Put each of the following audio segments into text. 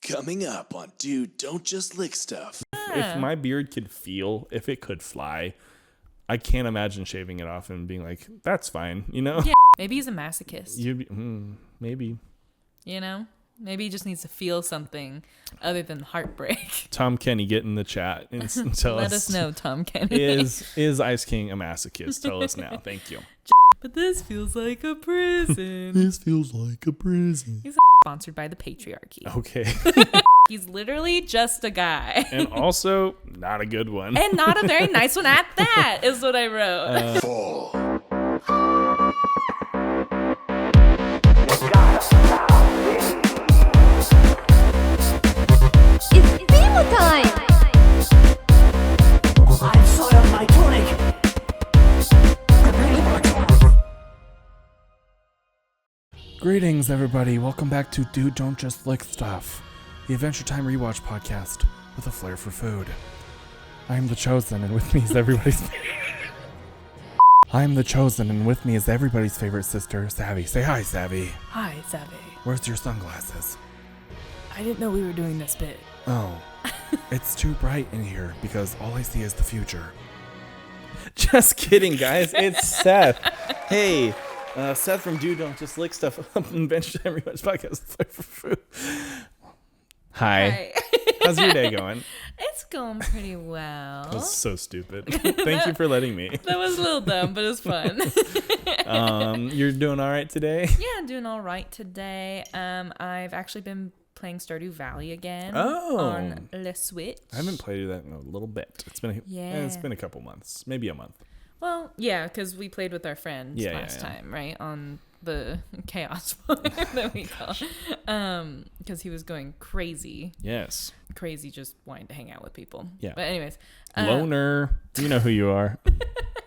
Coming up on Dude, Don't Just Lick Stuff. If my beard could feel, if it could fly, I can't imagine shaving it off and being like, that's fine, you know? Yeah, maybe he's a masochist. Maybe. You know? Maybe he just needs to feel something other than heartbreak. Tom Kenny, get in the chat and tell Let us know, Tom Kenny. Is Ice King a masochist? Tell us now. Thank you. But this feels like a prison. This feels like a prison. He's sponsored by the Patriarchy. Okay. He's literally just a guy. And also, not a good one. And not a very nice one at that, is what I wrote. Full. It's Fimo time! I've soiled my tunic. Greetings, everybody. Welcome back to Dude, Don't Just Lick Stuff, the Adventure Time Rewatch podcast with a flair for food. I am the Chosen, and with me is everybody's favorite sister, Savvy. Say hi, Savvy. Hi, Savvy. Where's your sunglasses? I didn't know we were doing this bit. Oh, it's too bright in here because all I see is the future. Just kidding, guys. It's Seth. Hey, Seth from Dude Don't Just Lick Stuff, Adventure Time Rewatch podcast, Flair for food. Hi. How's your day going? It's going pretty well. That was so stupid. Thank you for letting me. That was a little dumb, but it was fun. You're doing all right today? Yeah, I'm doing all right today. I've actually been playing Stardew Valley again on the Switch. I haven't played that in a little bit. It's been a couple months, maybe a month. Well, yeah, because we played with our friends last time, right? On the chaos one that we call. Because he was going crazy. Yes. Crazy just wanting to hang out with people. Yeah. But anyways. Loner. You know who you are.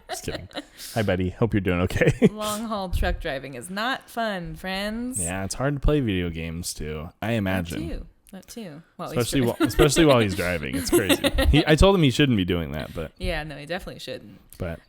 Just kidding. Hi, buddy. Hope you're doing okay. Long haul truck driving is not fun, friends. Yeah, it's hard to play video games too, I imagine. That too. Well, especially while he's driving. It's crazy. I told him he shouldn't be doing that, but yeah, no, he definitely shouldn't. But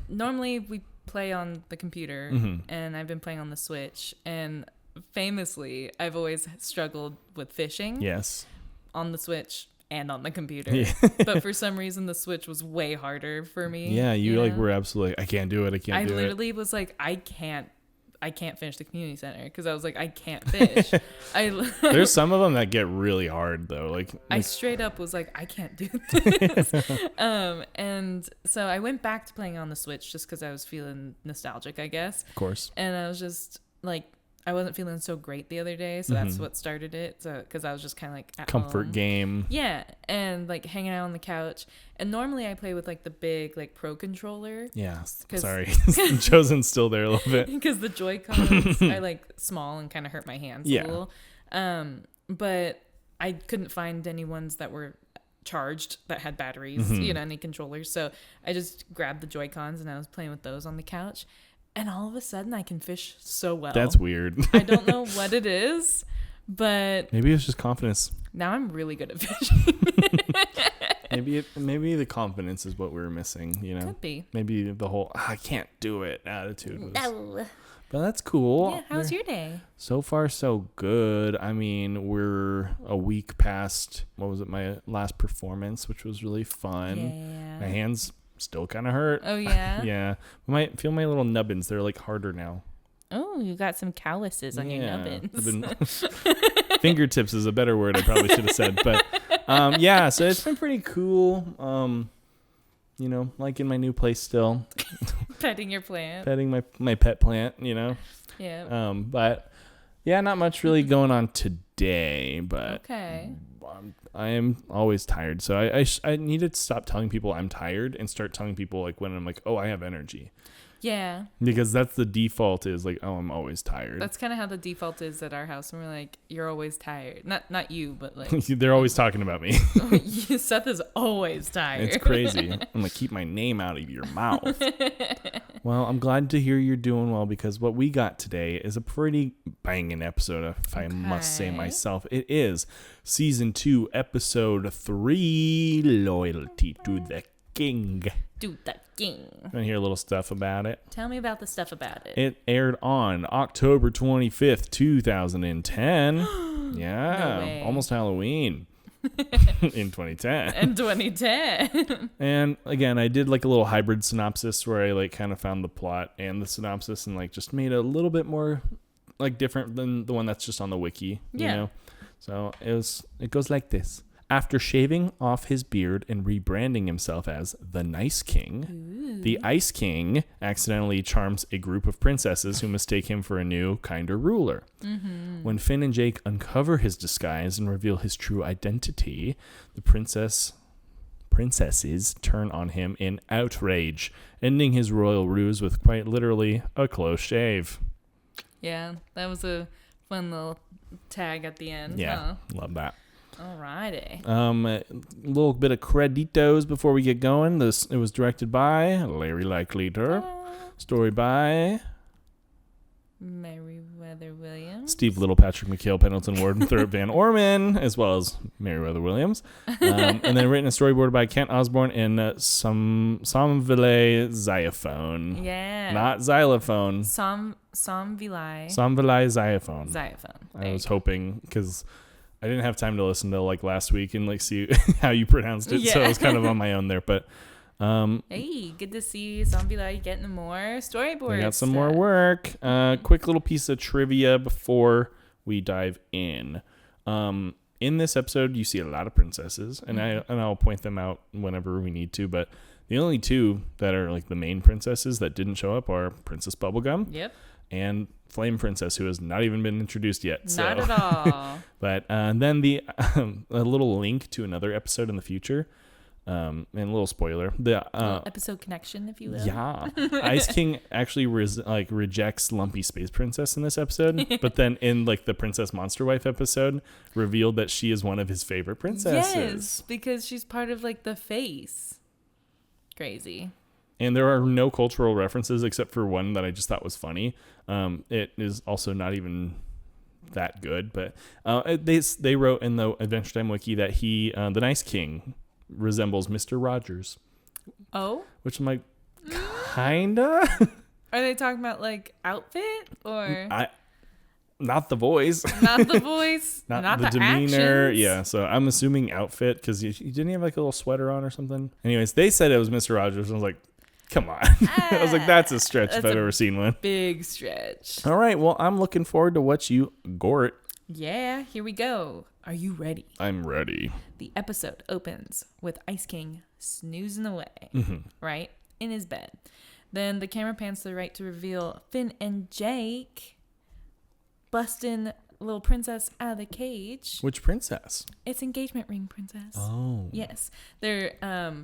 normally we play on the computer, and I've been playing on the Switch, and famously, I've always struggled with fishing. Yes. On the Switch and on the computer. Yeah. But for some reason, the Switch was way harder for me. Yeah, you know? Were absolutely, I can't do it. I literally was like, I can't finish the community center because I was like, I can't fish. There's some of them that get really hard though. Like I straight up was like, I can't do this. And so I went back to playing on the Switch just because I was feeling nostalgic, I guess. Of course. And I was just like, I wasn't feeling so great the other day, so that's what started it. So because I was just kind of like at comfort home. Game. Yeah, and like hanging out on the couch. And normally I play with like the big like Pro controller. Yeah, sorry, Chosen's still there a little bit because the Joy-Cons are like small and kind of hurt my hands a little. But I couldn't find any ones that were charged that had batteries, any controllers. So I just grabbed the Joy-Cons and I was playing with those on the couch. And all of a sudden, I can fish so well. That's weird. I don't know what it is, but maybe it's just confidence. Now I'm really good at fishing. maybe the confidence is what we were missing. You know, could be. Maybe the whole I can't do it attitude was. No. But that's cool. Yeah. How's your day? So far, so good. I mean, we're a week past my last performance, which was really fun. Yeah. My hands still kind of hurt. Oh yeah. Yeah. I might feel my little nubbins. They're like harder now. Oh, you got some calluses on your nubbins. Fingertips is a better word I probably should have said. But yeah, so it's been pretty cool. Liking my new place still. Petting your plant. Petting my pet plant, Yeah. But yeah, not much really going on today. But okay. I am always tired. So I need to stop telling people I'm tired and start telling people like when I'm like, oh, I have energy. Yeah. Because that's the default is like, oh, I'm always tired. That's kind of how the default is at our house. And we're like, you're always tired. Not you, but like. They're always talking about me. Seth is always tired. It's crazy. I'm like, keep my name out of your mouth. Well, I'm glad to hear you're doing well because what we got today is a pretty banging episode, if I must say myself. It is Season 2, Episode 3, Loyalty to the King. Do the king. I hear a little stuff about it. Tell me about the stuff about it. It aired on October 25th, 2010. Yeah, No way. almost Halloween in 2010. In 2010. And again, I did like a little hybrid synopsis where I like kind of found the plot and the synopsis and like just made it a little bit more like different than the one that's just on the wiki, you know? So it goes like this. After shaving off his beard and rebranding himself as the Nice King, the Ice King accidentally charms a group of princesses who mistake him for a new, kinder ruler. When Finn and Jake uncover his disguise and reveal his true identity, the princesses turn on him in outrage, ending his royal ruse with quite literally a close shave. Yeah, that was a fun little tag at the end. Yeah, love that. Alrighty. A little bit of creditos before we get going. It was directed by Larry Lickleader. Story by Meriwether Williams. Steve Little, Patrick McHale, Pendleton Ward, and Thurip Van Orman, as well as Meriwether Williams. And then written and storyboarded by Kent Osborne and Somvile Xylophone. Yeah. Not xylophone. Somvile Xylophone. Xylophone. I was hoping, because I didn't have time to listen to like last week and like see how you pronounced it, so I was kind of on my own there. But hey, good to see Somvile getting more storyboards. we got some more work. Quick little piece of trivia before we dive in. In this episode, you see a lot of princesses, and I'll point them out whenever we need to. But the only two that are like the main princesses that didn't show up are Princess Bubblegum. Yep. And Flame Princess, who has not even been introduced yet. Not at all. But then a little link to another episode in the future, and a little spoiler. The episode connection, if you will. Yeah, Ice King actually rejects Lumpy Space Princess in this episode, but then in like the Princess Monster Wife episode, revealed that she is one of his favorite princesses. Yes, because she's part of like the face. Crazy. And there are no cultural references except for one that I just thought was funny. It is also not even that good, but they wrote in the Adventure Time wiki that the Nice King, resembles Mr. Rogers. Oh? Which I'm like, kinda? Are they talking about like outfit or? Not the voice. Not the voice. not the demeanor. Actions. Yeah, so I'm assuming outfit because you didn't have like a little sweater on or something. Anyways, they said it was Mr. Rogers. And I was like, come on. I was like, that's a stretch if I've ever seen one. Big stretch. All right, well, I'm looking forward to what you gort. Yeah, here we go. Are you ready? I'm ready. The episode opens with Ice King snoozing away, right, in his bed. Then the camera pans to the right to reveal Finn and Jake busting little princess out of the cage. Which princess? It's engagement ring princess. Oh. Yes. They're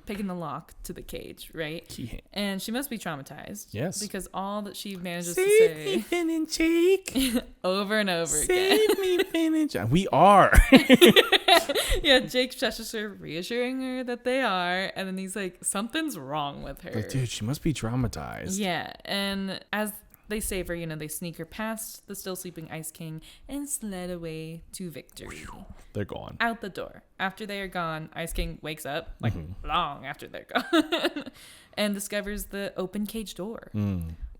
picking the lock to the cage, right? Yeah. And she must be traumatized. Yes. Because all that she manages Save to say me, Finn and Jake. over and over Save again. me, Finn and Jake. We are. Yeah, Jake shushes her, reassuring her that they are. And then he's like, something's wrong with her. Like, dude, she must be traumatized. Yeah. And as they save her, they sneak her past the still sleeping Ice King and sled away to victory. They're gone. Out the door. After they are gone, Ice King wakes up, like long after they're gone, and discovers the open cage door.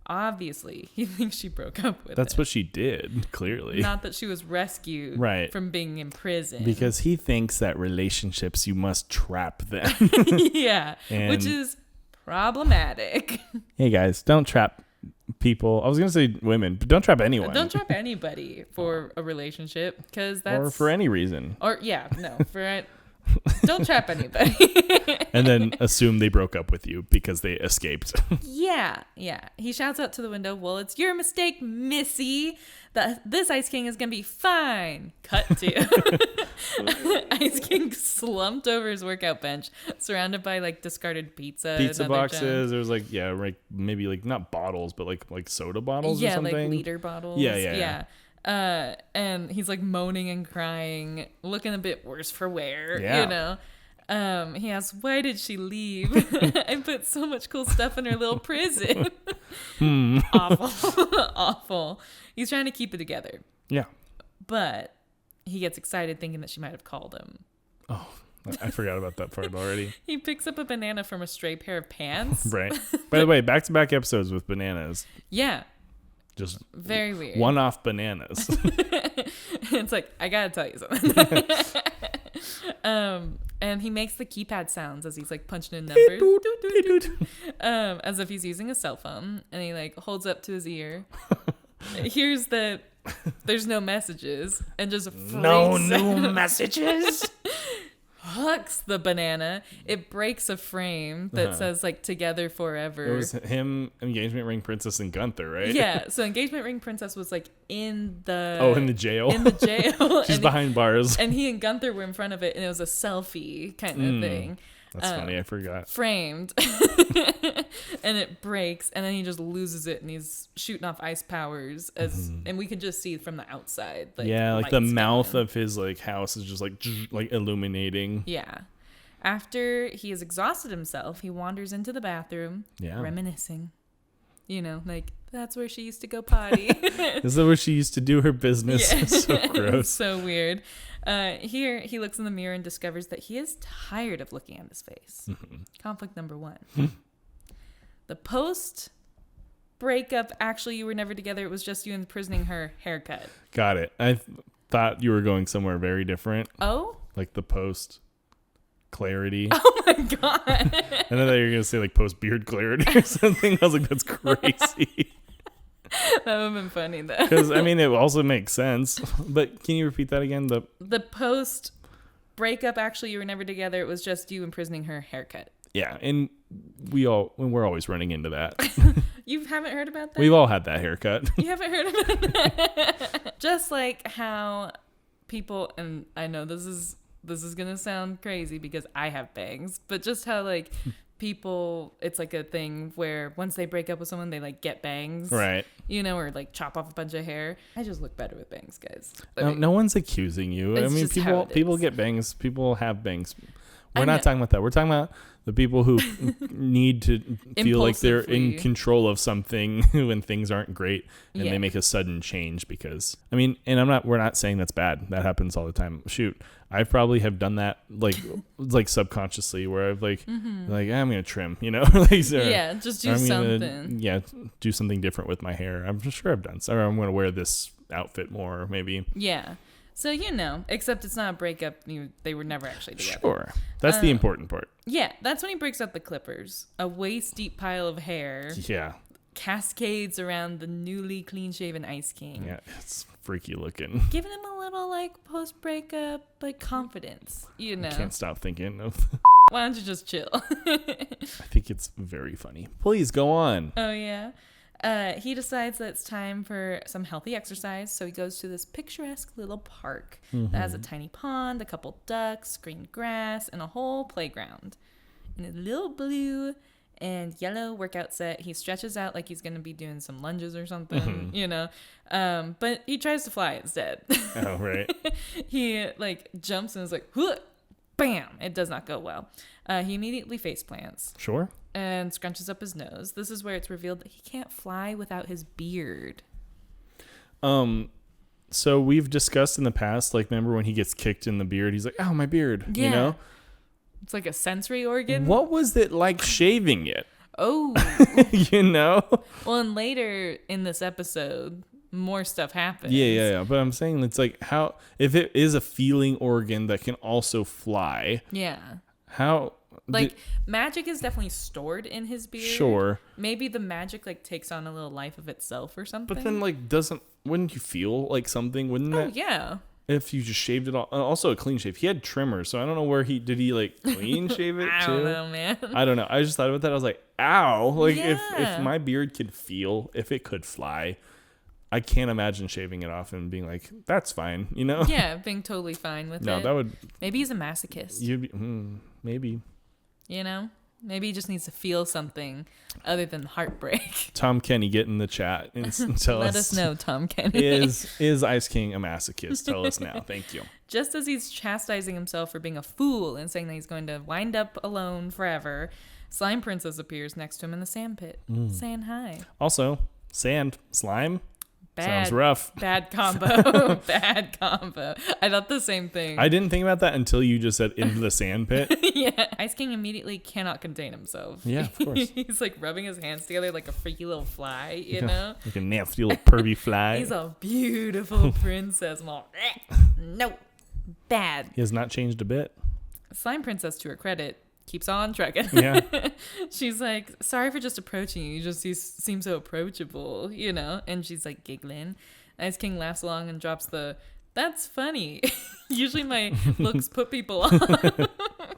Obviously, he thinks she broke up with That's him. what she did, clearly. Not that she was rescued from being in prison. Because he thinks that relationships, you must trap them. Yeah, which is problematic. Hey, guys, don't trap people. I was going to say women, but don't trap anyone. Don't trap anybody for a relationship, because that's... Or for any reason. Or, yeah, no, for it... Don't trap anybody. And then assume they broke up with you because they escaped. Yeah. He shouts out to the window, well, it's your mistake, Missy. This Ice King is going to be fine. Cut to Ice King slumped over his workout bench, surrounded by like discarded pizza boxes. There was like, maybe like not bottles, but like soda bottles or something. Yeah, like liter bottles. Yeah. And he's like moaning and crying, looking a bit worse for wear, He asks, why did she leave? I put so much cool stuff in her little prison. Awful. He's trying to keep it together. Yeah. But he gets excited thinking that she might have called him. Oh, I forgot about that part already. He picks up a banana from a stray pair of pants. Right. By the way, back-to-back episodes with bananas. Yeah. Just very weird. One-off bananas. It's like, I gotta tell you something. And he makes the keypad sounds as he's like punching in numbers. As if he's using a cell phone. And he like holds up to his ear. Here's that there's no messages. And just no new messages. Hucks the banana. It breaks a frame that says like "Together Forever." It was him, Engagement Ring Princess, and Gunther, right? Yeah. So Engagement Ring Princess was like in the jail. In the jail. She's behind bars. And he and Gunther were in front of it, and it was a selfie kind of thing. That's funny. I forgot. Framed. And it breaks, and then he just loses it, and he's shooting off ice powers and we can just see from the outside. Like, yeah, like the mouth coming. of his like house is just like illuminating. Yeah. After he has exhausted himself, he wanders into the bathroom, reminiscing. You know, like, that's where she used to go potty. Is that where she used to do her business? Yeah. So gross. So weird. Here, he looks in the mirror and discovers that he is tired of looking at his face. Conflict number 1. The post-breakup, actually, you were never together. It was just you imprisoning her haircut. Got it. I thought you were going somewhere very different. Oh? Like the post-clarity. Oh, my God. I thought you were going to say like post-beard clarity or something. I was like, that's crazy. That would have been funny, though. Because, I mean, it also makes sense. But can you repeat that again? The post-breakup, actually, you were never together. It was just you imprisoning her haircut. Yeah, and we're always running into that. You haven't heard about that? We've all had that haircut. You haven't heard about that? Just like how people, and I know this is gonna sound crazy because I have bangs, but just how like people, it's like a thing where once they break up with someone, they like get bangs, Right? You know, or like chop off a bunch of hair. I just look better with bangs, guys. No one's accusing you. I It's mean, just how people it is. get bangs. People have bangs. We're I not know. talking about that. We're talking about the people who need to feel like they're in Impulsively. control of something when things aren't great and Yeah. they make a sudden change because, I mean, and we're not saying that's bad. That happens all the time. Shoot, I probably have done that like subconsciously where I've like I'm going to trim, you know? Like, so, Yeah, just do I'm gonna, something. do something different with my hair. I'm sure I've done so. Or I'm going to wear this outfit more maybe. Yeah. So, you know, except it's not a breakup. They were never actually together. Sure. That's the important part. Yeah, that's when he breaks up the clippers. A waist-deep pile of hair Yeah. cascades around the newly clean-shaven Ice King. Yeah, it's freaky looking. Giving him a little, like, post-breakup, like, confidence, you know. Can't stop thinking of. Why don't you just chill? I think it's very funny. Please go on. Oh, yeah. He decides that it's time for some healthy exercise, so he goes to this picturesque little park that has a tiny pond, a couple ducks, green grass, and a whole playground. In a little blue and yellow workout set, he stretches out like he's going to be doing some lunges or something, you know. But he tries to fly instead. Oh, right. He, like, jumps and is like, "Huh!" Bam! It does not go well. He immediately face plants Sure. and scrunches up his nose. This is where it's revealed that he can't fly without his beard. So we've discussed in the past, like, remember when he gets kicked in the beard? He's like, "Oh, my beard." Yeah. You know? It's like a sensory organ. What was it like shaving it? Oh. You know? Well, and later in this episode, more stuff happens. Yeah. But I'm saying it's like how if it is a feeling organ that can also fly, Yeah. how Like, magic is definitely stored in his beard. Sure. Maybe the magic, like, takes on a little life of itself or something. But then, like, wouldn't you feel like something? Wouldn't Oh, that? yeah. If you just shaved it all. Also a clean shave. He had trimmers, so I don't know where did he like clean shave it I too? don't know, man. I don't know. I just thought about that. I was like, ow. Like if Yeah. my beard could feel, if it could fly, I can't imagine shaving it off and being like, that's fine, you know? Yeah, being totally fine with No, it. that would Maybe he's a masochist. you'd be maybe. You know? Maybe he just needs to feel something other than heartbreak. Tom Kenny, get in the chat and tell Let us know, Tom Kenny. Is Ice King a masochist? Tell us now. Thank you. Just as he's chastising himself for being a fool and saying that he's going to wind up alone forever, Slime Princess appears next to him in the sand pit, saying hi. Also, sand, slime. Sounds rough. Bad combo. Bad combo. I thought the same thing. I didn't think about that until you just said into the sand pit. Yeah. Ice King immediately cannot contain himself. Yeah, of course. He's like rubbing his hands together like a freaky little fly, you know? Like a nasty little pervy fly. He's a beautiful princess. I'm all, no, bad. He has not changed a bit. Slime Princess, to her credit, keeps on trucking. Yeah. She's like, sorry for just approaching you. You just seem so approachable, you know? And she's like giggling. Ice King laughs along and drops that's funny. Usually my looks put people off.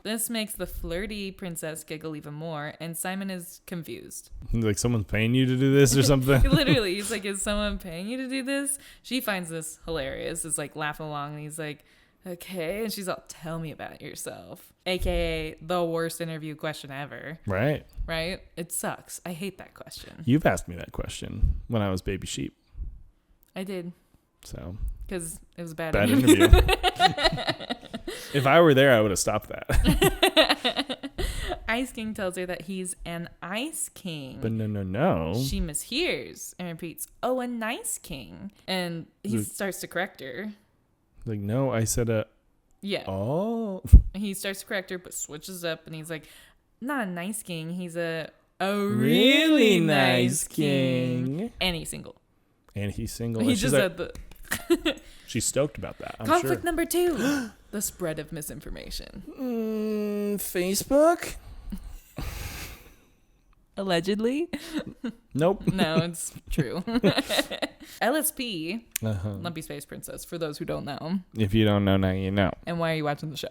This makes the flirty princess giggle even more, and Simon is confused. Like, someone's paying you to do this or something? Literally, he's like, is someone paying you to do this? She finds this hilarious. Is like laughing along, and he's like, okay. And she's all, tell me about yourself. AKA the worst interview question ever. Right. Right? It sucks. I hate that question. You've asked me that question when I was baby sheep. I did. So. Because it was a bad interview. If I were there, I would have stopped that. Ice King tells her that he's an ice king. But no. She mishears and repeats, oh, a nice king. And he starts to correct her. Like, no, I said Yeah. Oh. He starts to correct her, but switches up, and he's like, not a nice king. He's a really nice king. And he's single. And he's single. He and just said the... She's stoked about that, I'm Conflict sure. number 2. The spread of misinformation. Facebook? Allegedly. Nope. No, it's true. LSP, Lumpy Space Princess, for those who don't know. If you don't know, now you know. And why are you watching the show?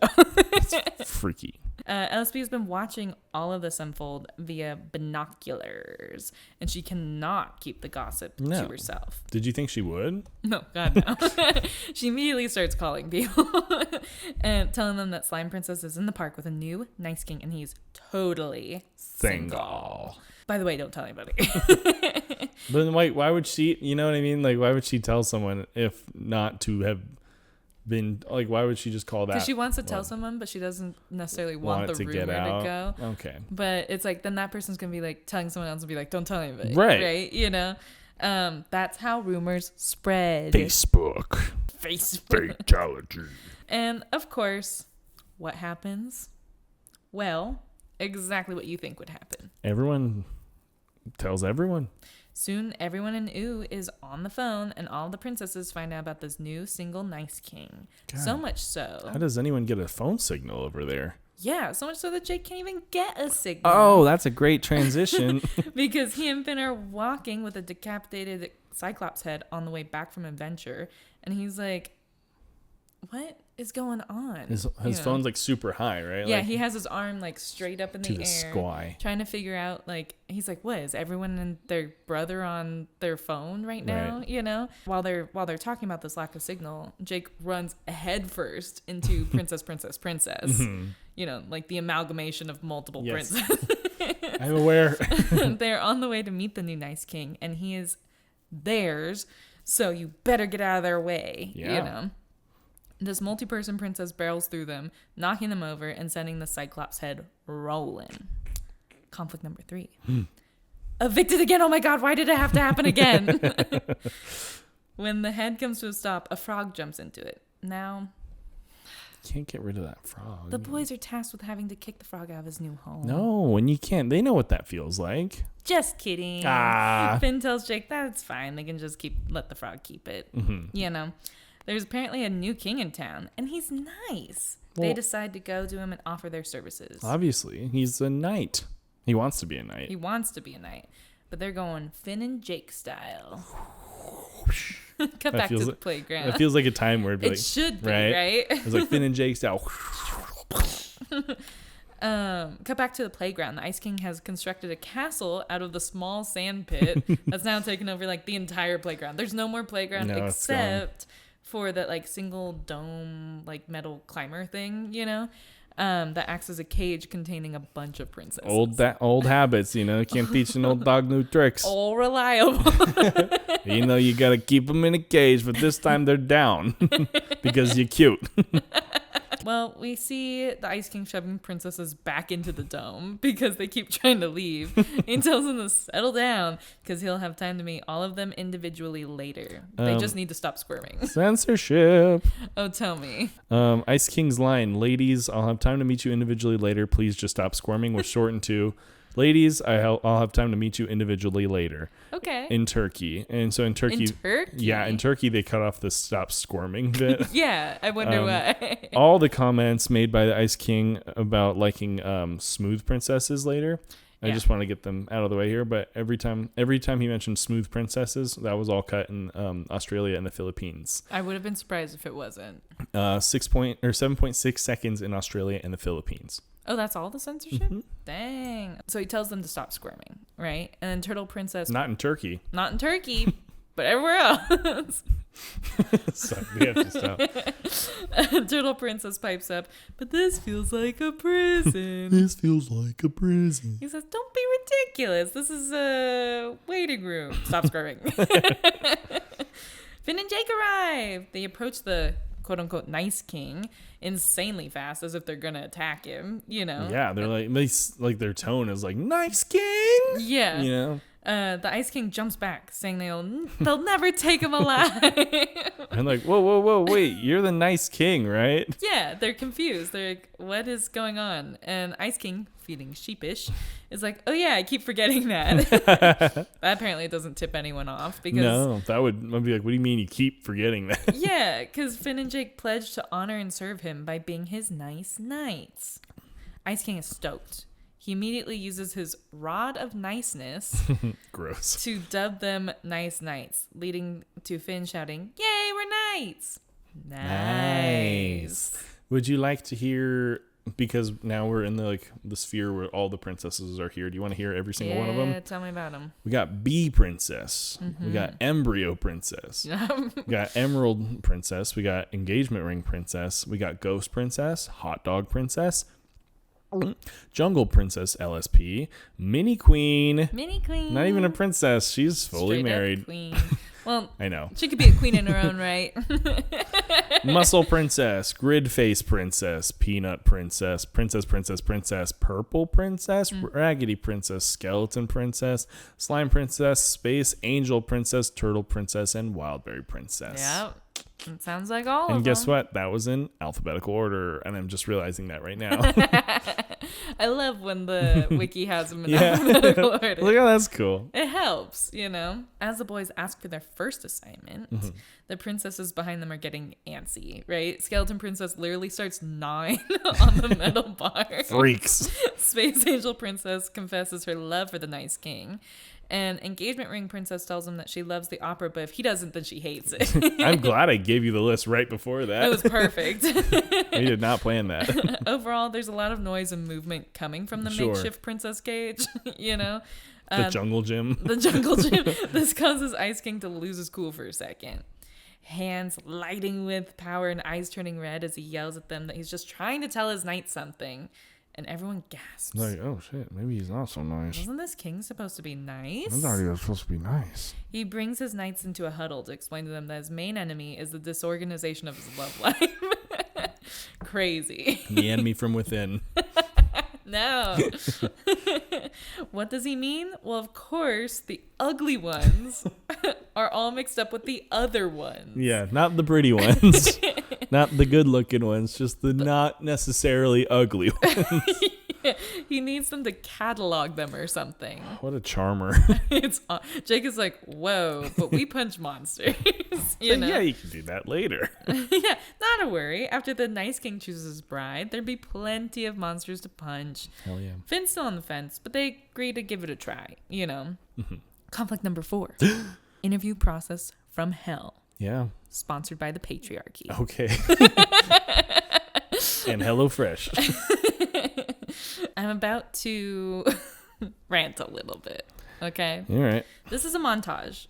It's freaky. LSP has been watching all of this unfold via binoculars, and she cannot keep the gossip to herself. Did you think she would? No, God, no. She immediately starts calling people and telling them that Slime Princess is in the park with a new nice king, and he's totally single. By the way, don't tell anybody. But then why would she, you know what I mean? Like, why would she tell someone if not to have been, like, why would she just call that? Because she wants to tell someone, but she doesn't necessarily want the rumor to go. Okay. But it's like, then that person's going to be like telling someone else and be like, don't tell anybody. Right. Right? You know? That's how rumors spread. Facebook. Fatality. And of course, what happens? Well, exactly what you think would happen. Everyone tells everyone. Soon, everyone in Oo is on the phone, and all the princesses find out about this new single nice king. God. So much so. How does anyone get a phone signal over there? Yeah, so much so that Jake can't even get a signal. Oh, that's a great transition. Because he and Finn are walking with a decapitated Cyclops head on the way back from adventure, and he's like, what is going on? His phone's like super high, right? Yeah, like, he has his arm like straight up in the to air. the sky. Trying to figure out, like, he's like, what, is everyone and their brother on their phone right now? Right. You know? While they're talking about this lack of signal, Jake runs head first into Princess. Mm-hmm. You know, like the amalgamation of multiple Yes. princesses. I'm aware. They're on the way to meet the new nice king, and he is theirs, so you better get out of their way. Yeah. You know? This multi-person princess barrels through them, knocking them over and sending the Cyclops head rolling. Conflict number 3. Evicted again. Oh my God, why did it have to happen again? When the head comes to a stop, a frog jumps into it. Now, Can't get rid of that frog. the boys are tasked with having to kick the frog out of his new home. No, and you can't. They know what that feels like. Just kidding. Finn tells Jake that's fine. They can just let the frog keep it. Mm-hmm. You know. There's apparently a new king in town, and he's nice. They decide to go to him and offer their services. Obviously, he's a knight. He wants to be a knight. He wants to be a knight, but they're going Finn and Jake style. Cut back to the playground. It feels like a time where it'd be It like, should be, right? It's like Finn and Jake style. Cut back to the playground. The Ice King has constructed a castle out of the small sand pit that's now taken over like the entire playground. There's no more playground except for that like single dome like metal climber thing, you know, that acts as a cage containing a bunch of princesses. Old habits, you know. Can't teach an old dog new tricks. All reliable. You know, you gotta keep them in a cage, but this time they're down because you're cute. Well, we see the Ice King shoving princesses back into the dome because they keep trying to leave. He tells them to settle down because he'll have time to meet all of them individually later. They just need to stop squirming. Censorship. Oh, tell me. Ice King's line, ladies, I'll have time to meet you individually later. Please just stop squirming. We're shortened to, ladies, I'll have time to meet you individually later. Okay. In Turkey. And so in Turkey. Yeah, in Turkey, they cut off the stop squirming bit. Yeah, I wonder why. All the comments made by the Ice King about liking smooth princesses later. I just want to get them out of the way here, but every time he mentioned smooth princesses, that was all cut in Australia and the Philippines. I would have been surprised if it wasn't. 7.6 seconds in Australia and the Philippines. Oh, that's all the censorship? Mm-hmm. Dang. So he tells them to stop squirming, right? And then Turtle Princess... Not in Turkey. Not in Turkey, but everywhere else. So we have to stop. Turtle Princess pipes up, but this feels like a prison. This feels like a prison. He says, don't be ridiculous. This is a waiting room. Stop squirming. Finn and Jake arrive. They approach the quote-unquote nice king insanely fast, as if they're gonna attack him, you know. Yeah, they're like their tone is like, nice king. Yeah. You know. The Ice King jumps back, saying they'll never take him alive. And like, whoa, wait, you're the nice king, right? Yeah, they're confused. They're like, what is going on? And Ice King, feeling sheepish, is like, oh yeah, I keep forgetting that. That apparently doesn't tip anyone off because no, I'd be like, what do you mean you keep forgetting that? Yeah, because Finn and Jake pledged to honor and serve him by being his nice knights. Ice King is stoked. He immediately uses his rod of niceness Gross. to dub them nice knights, leading to Finn shouting, "Yay, we're knights!" Nice. Would you like to hear, because now we're in the sphere where all the princesses are here. Do you want to hear every single one of them? Yeah, tell me about them. We got Bee Princess. Mm-hmm. We got Embryo Princess. We got Emerald Princess. We got Engagement Ring Princess. We got Ghost Princess. Hot Dog Princess. Jungle Princess LSP, Mini Queen. Not even a princess. She's fully married. Queen. Well, I know. She could be a queen in her own right. Muscle Princess, Grid Face Princess, Peanut Princess, Princess, Purple Princess, Raggedy Princess, Skeleton Princess, Slime Princess, Space Angel Princess, Turtle Princess, and Wildberry Princess. Yep. It sounds like all of them. And guess what? That was in alphabetical order, and I'm just realizing that right now. I love when the wiki has them in alphabetical order. Look, oh, that's cool. It helps, you know. As the boys ask for their first assignment, the princesses behind them are getting antsy, right? Skeleton Princess literally starts gnawing on the metal bar. Freaks. Space Angel Princess confesses her love for the nice king. And Engagement Ring Princess tells him that she loves the opera, but if he doesn't, then she hates it. I'm glad I gave you the list right before that. It was perfect. We did not plan that. Overall, there's a lot of noise and movement coming from the makeshift princess cage, you know? The jungle gym. The jungle gym. This causes Ice King to lose his cool for a second. Hands lighting with power and eyes turning red as he yells at them that he's just trying to tell his knight something. And everyone gasps. Like, oh shit, maybe he's not so nice. Wasn't this king supposed to be nice? I thought he was supposed to be nice. He brings his knights into a huddle to explain to them that his main enemy is the disorganization of his love life. Crazy. The enemy from within. No. What does he mean? Well, of course, the ugly ones are all mixed up with the other ones. Yeah, not the pretty ones. Not the good looking ones, just the not necessarily ugly ones. Yeah, he needs them to catalog them or something. What a charmer. Jake is like, whoa, but we punch monsters. You know? Yeah, you can do that later. Yeah, not a worry. After the nice king chooses his bride, there'd be plenty of monsters to punch. Hell yeah. Finn's still on the fence, but they agree to give it a try, you know. Conflict number 4. Interview process from hell. Yeah. Sponsored by the Patriarchy. Okay. And HelloFresh. I'm about to rant a little bit, okay? All right. This is a montage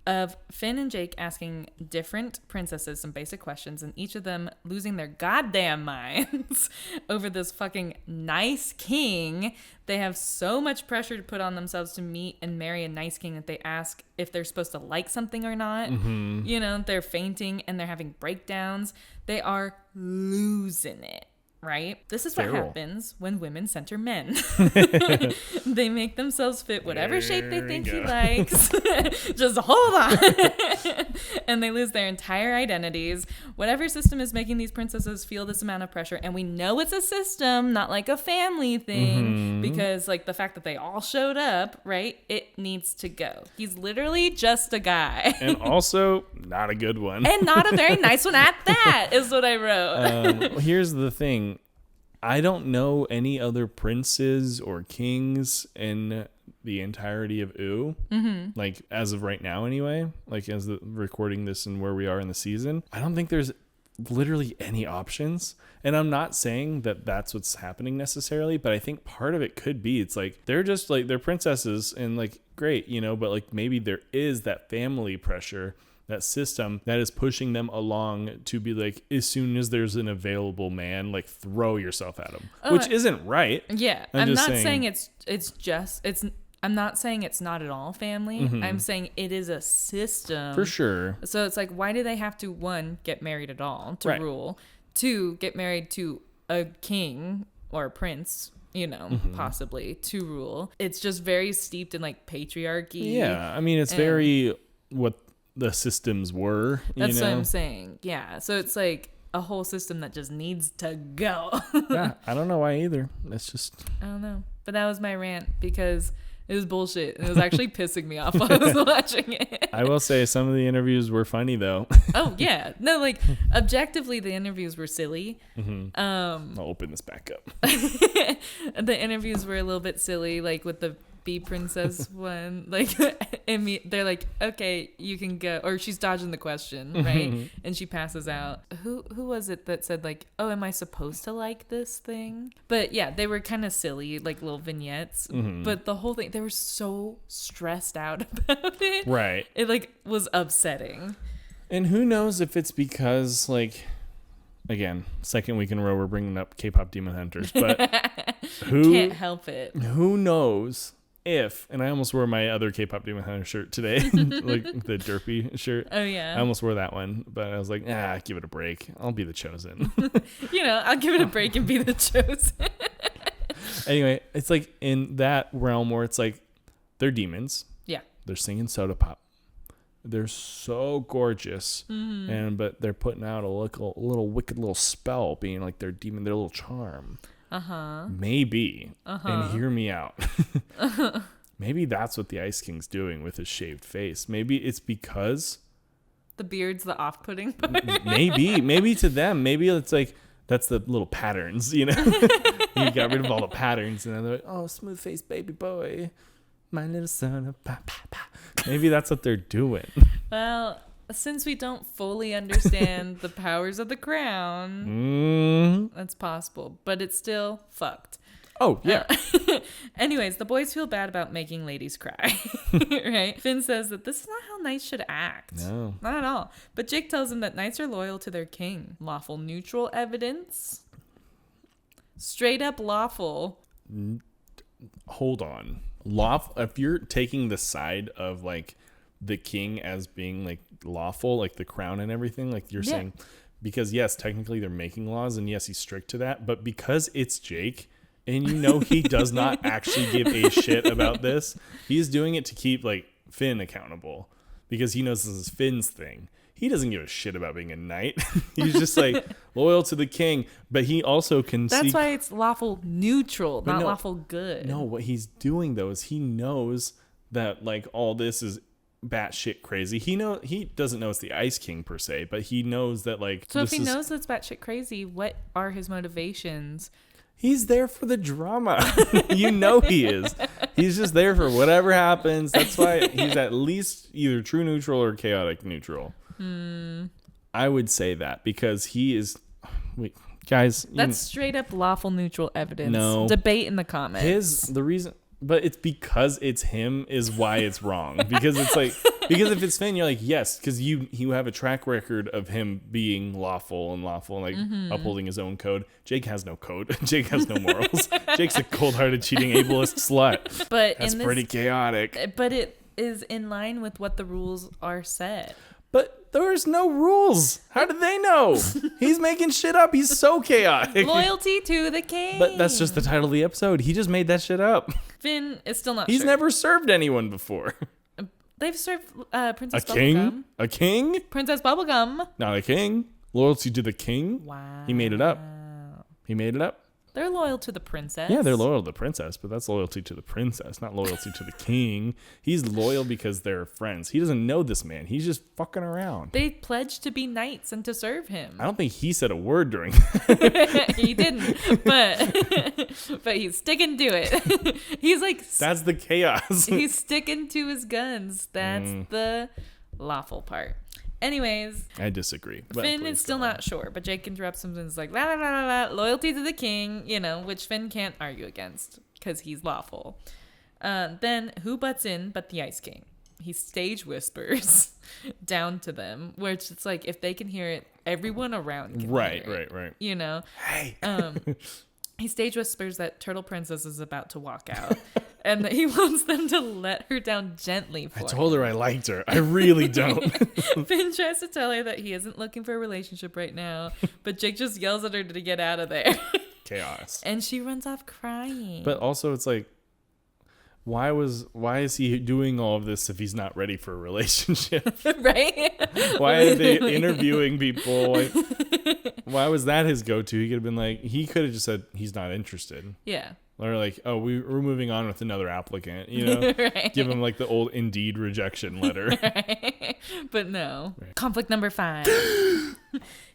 of Finn and Jake asking different princesses some basic questions and each of them losing their goddamn minds over this fucking nice king. They have so much pressure to put on themselves to meet and marry a nice king that they ask if they're supposed to like something or not. You know, they're fainting and they're having breakdowns. They are losing it. Right? This is what happens when women center men. They make themselves fit whatever shape they think he likes. Just hold on. And they lose their entire identities. Whatever system is making these princesses feel this amount of pressure. And we know it's a system, not like a family thing. Because like the fact that they all showed up, right? It needs to go. He's literally just a guy. And also not a good one. And not a very nice one at that, is what I wrote. Here's the thing. I don't know any other princes or kings in the entirety of Ooh. Like as of right now anyway, like as the recording this and where we are in the season, I don't think there's literally any options. And I'm not saying that that's what's happening necessarily, but I think part of it could be it's like they're just like they're princesses and like great, you know, but like maybe there is that family pressure, that system that is pushing them along to be like, as soon as there's an available man, like throw yourself at him, which isn't right. Yeah. I'm not saying I'm not saying it's not at all family. I'm saying it is a system. For sure. So it's like, why do they have to, one, get married at all to rule? Two, get married to a king or a prince, you know, possibly to rule. It's just very steeped in like patriarchy. Yeah. I mean, it's very what the systems were. That's you know? what I'm saying. Yeah. So it's like a whole system that just needs to go. Yeah. I don't know why either. That's just. I don't know. But that was my rant because it was bullshit. And it was actually pissing me off while I was watching it. I will say some of the interviews were funny though. Oh yeah. No, like objectively the interviews were silly. I'll open this back up. The interviews were a little bit silly, like with the Bee Princess one. Like they're like, okay, you can go, or she's dodging the question, right? And she passes out. Who was it that said like, oh, am I supposed to like this thing? But yeah, they were kind of silly, like little vignettes. But the whole thing, they were so stressed out about it. Right. It like was upsetting. And who knows if it's because like, again, second week in a row we're bringing up K-pop Demon Hunters, but Can't help it. Who knows if, and I almost wore my other K-pop Demon Hunter shirt today, like the derpy shirt. Oh yeah. I almost wore that one, but I was like, give it a break. I'll be the chosen. You know, I'll give it a break and be the chosen. Anyway, it's like in that realm where it's like they're demons. Yeah. They're singing soda pop. They're so gorgeous, but they're putting out a little wicked little spell, being like their demon, their little charm. Maybe. And hear me out. Maybe that's what the Ice King's doing with his shaved face. Maybe it's because the beard's the off-putting part. maybe to them, maybe it's like that's the little patterns, you know. You got rid of all the patterns, and then they're like, oh, smooth face baby boy, my little son. Maybe that's what they're doing. Well, since we don't fully understand the powers of the crown, that's possible, but it's still fucked. Oh, yeah. Anyways, the boys feel bad about making ladies cry, right? Finn says that this is not how knights should act. No. Not at all. But Jake tells him that knights are loyal to their king. Lawful neutral evidence? Straight up lawful. Hold on. If you're taking the side of like the king as being like lawful, like the crown and everything, like you're saying, because yes, technically they're making laws and yes, he's strict to that, but because it's Jake and you know he does not actually give a shit about this, he's doing it to keep like Finn accountable because he knows this is Finn's thing. He doesn't give a shit about being a knight. He's just like loyal to the king, but he also can That's why it's lawful neutral, not lawful good. No, what he's doing though is he knows that like all this is batshit crazy. He doesn't know it's the Ice King per se, but he knows that like. So if he knows it's batshit crazy, what are his motivations? He's there for the drama. You know he is. He's just there for whatever happens. That's why he's at least either true neutral or chaotic neutral. I would say that because he is. Wait, guys. That's straight up lawful neutral evidence. No. Debate in the comments. The reason. But it's because it's him is why it's wrong. Because it's like, because if it's Finn, you're like, yes, because you have a track record of him being lawful and like upholding his own code. Jake has no code. Jake has no morals. Jake's a cold-hearted, cheating, ableist slut. But That's pretty chaotic. But it is in line with what the rules are set. But there's no rules. How did they know? He's making shit up. He's so chaotic. Loyalty to the king. But that's just the title of the episode. He just made that shit up. Finn is still not He's sure. never served anyone before. They've served Princess A king? Bubblegum. A king? Princess Bubblegum. Not a king. Loyalty to the king? Wow. He made it up. He made it up. They're loyal to the princess. Yeah, they're loyal to the princess, but that's loyalty to the princess, not loyalty to the king. He's loyal because they're friends. He doesn't know this man. He's just fucking around. They pledged to be knights and to serve him. I don't think he said a word during that. He didn't, but he's sticking to it. He's like, That's the chaos. he's sticking to his guns. That's the lawful part. Anyways, I disagree. But Finn please is still go on. not sure, but Jake interrupts him and is like, la la la la la, loyalty to the king, which Finn can't argue against because he's lawful. Then who butts in but the Ice King? He stage whispers down to them, which it's like if they can hear it, everyone around can hear it. Right. Hey. Hey. He stage whispers that Turtle Princess is about to walk out and that he wants them to let her down gently for I told her I liked her. I really don't. Finn tries to tell her that he isn't looking for a relationship right now, but Jake just yells at her to get out of there. Chaos. And she runs off crying. But also it's like, why is he doing all of this if he's not ready for a relationship? Right? Why are they interviewing people? Like, why was that his go-to? He could have been like, he could have just said he's not interested. Yeah. Or like, oh, we're moving on with another applicant, you know? Right. Give him like the old Indeed rejection letter. Right. But no. Right. Conflict number 5.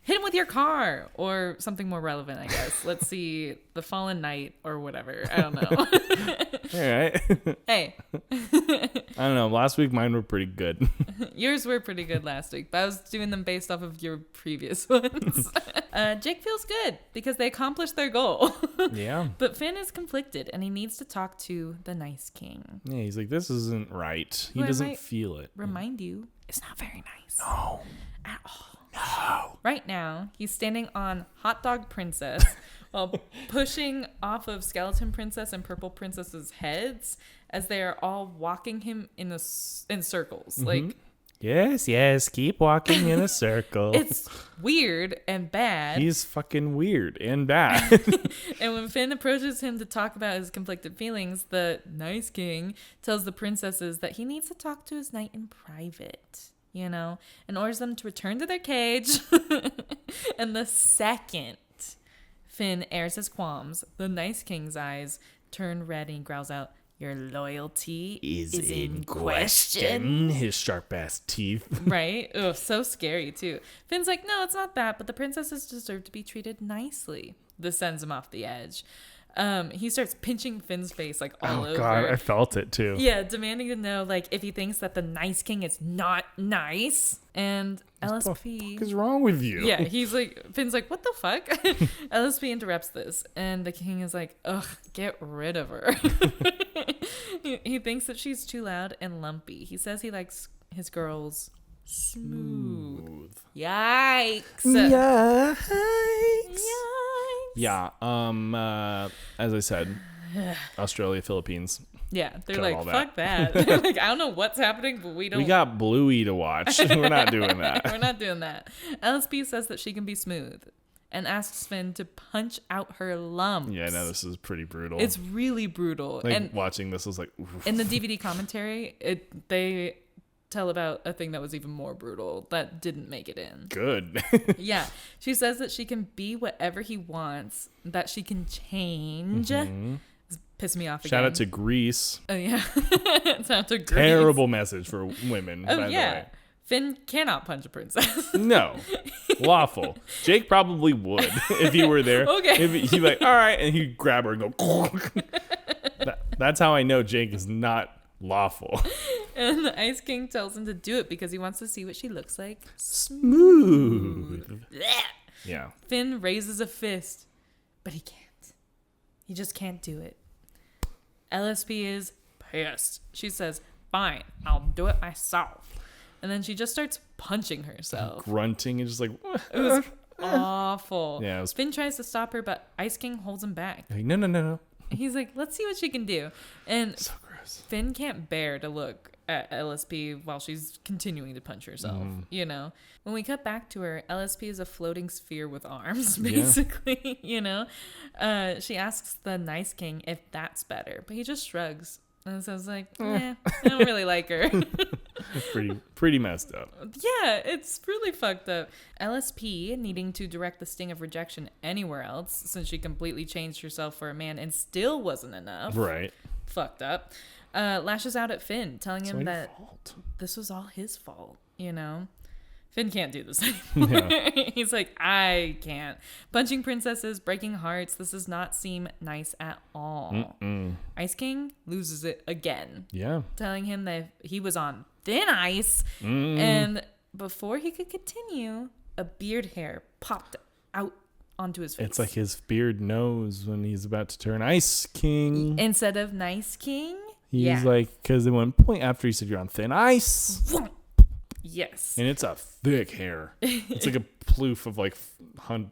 Hit him with your car or something more relevant, I guess. Let's see. The Fallen Knight or whatever. I don't know. All right. Hey. I don't know. Last week, mine were pretty good. Yours were pretty good last week, but I was doing them based off of your previous ones. Jake feels good because they accomplished their goal. Yeah. But Finn is conflicted and he needs to talk to the Nice King. Yeah, he's like, this isn't right. He Who I doesn't might feel it. Remind you, it's not very nice. No. At all. No. Right now, he's standing on Hot Dog Princess while pushing off of Skeleton Princess and Purple Princess's heads as they are all walking him in circles. Mm-hmm. Like, Yes. Keep walking in a circle. it's weird and bad. He's fucking weird and bad. And when Finn approaches him to talk about his conflicted feelings, the Nice King tells the princesses that he needs to talk to his knight in private, and orders them to return to their cage. And the second Finn airs his qualms, the Nice King's eyes turn red and he growls out, "Your loyalty is in question." His sharp ass teeth. Right? Ugh, so scary too. Finn's like, "No, it's not that, but the princesses deserve to be treated nicely." This sends him off the edge. He starts pinching Finn's face like all over. Oh god, I felt it too. Yeah, demanding to know like if he thinks that the Nice King is not nice. And What the LSP, fuck is wrong with you? yeah, Finn's like, "What the fuck?" LSP interrupts this, and the king is like, "Ugh, get rid of her." He thinks that she's too loud and lumpy. He says he likes his girls smooth. Yikes. Yikes. Yikes. Yeah. As I said, Australia, Philippines. Yeah, they're Cut like, all that. fuck that. They're like, I don't know what's happening, but we don't. We got Bluey to watch. We're not doing that. We're not doing that. LSP says that she can be smooth and asks Finn to punch out her lumps. Yeah, no, this is pretty brutal. It's really brutal. like And watching this was like, oof. in the DVD commentary, they tell about a thing that was even more brutal that didn't make it in. Good. Yeah. She says that she can be whatever he wants, that she can change. It's pissed me off again. Shout out to Greece. Oh, yeah. Shout out to Greece. Terrible message for women, Oh, by the yeah. way. Finn cannot punch a princess. No. Lawful. Jake probably would if he were there. Okay. If he like, all right, and he'd grab her and go. That's how I know Jake is not lawful. And the Ice King tells him to do it because he wants to see what she looks like. Smooth. Yeah. Finn raises a fist, but he can't. He just can't do it. LSP is pissed. She says, fine, I'll do it myself. And then she just starts punching herself. Grunting and just like... It was awful. Yeah, it was... Finn tries to stop her, but Ice King holds him back. Like, no. He's like, let's see what she can do. And So gross. Finn can't bear to look at LSP while she's continuing to punch herself, you know? When we cut back to her, LSP is a floating sphere with arms, basically, you know? She asks the Nice King if that's better, but he just shrugs. And so I was like, I don't really like her. pretty messed up. Yeah, it's really fucked up. LSP needing to direct the sting of rejection anywhere else since she completely changed herself for a man and still wasn't enough. Right. Fucked up. Lashes out at Finn, telling him your that fault. this was all his fault, you know? Finn can't do this anymore. Yeah. He's like, I can't. Punching princesses, breaking hearts. This does not seem nice at all. Ice King loses it again. Yeah. Telling him that he was on thin ice. And before he could continue, a beard hair popped out onto his face. It's like his beard knows when he's about to turn Ice King. Instead of Nice King. He's like, because at one point after he said you're on thin ice. Yes. And it's a thick hair. It's like a ploof of like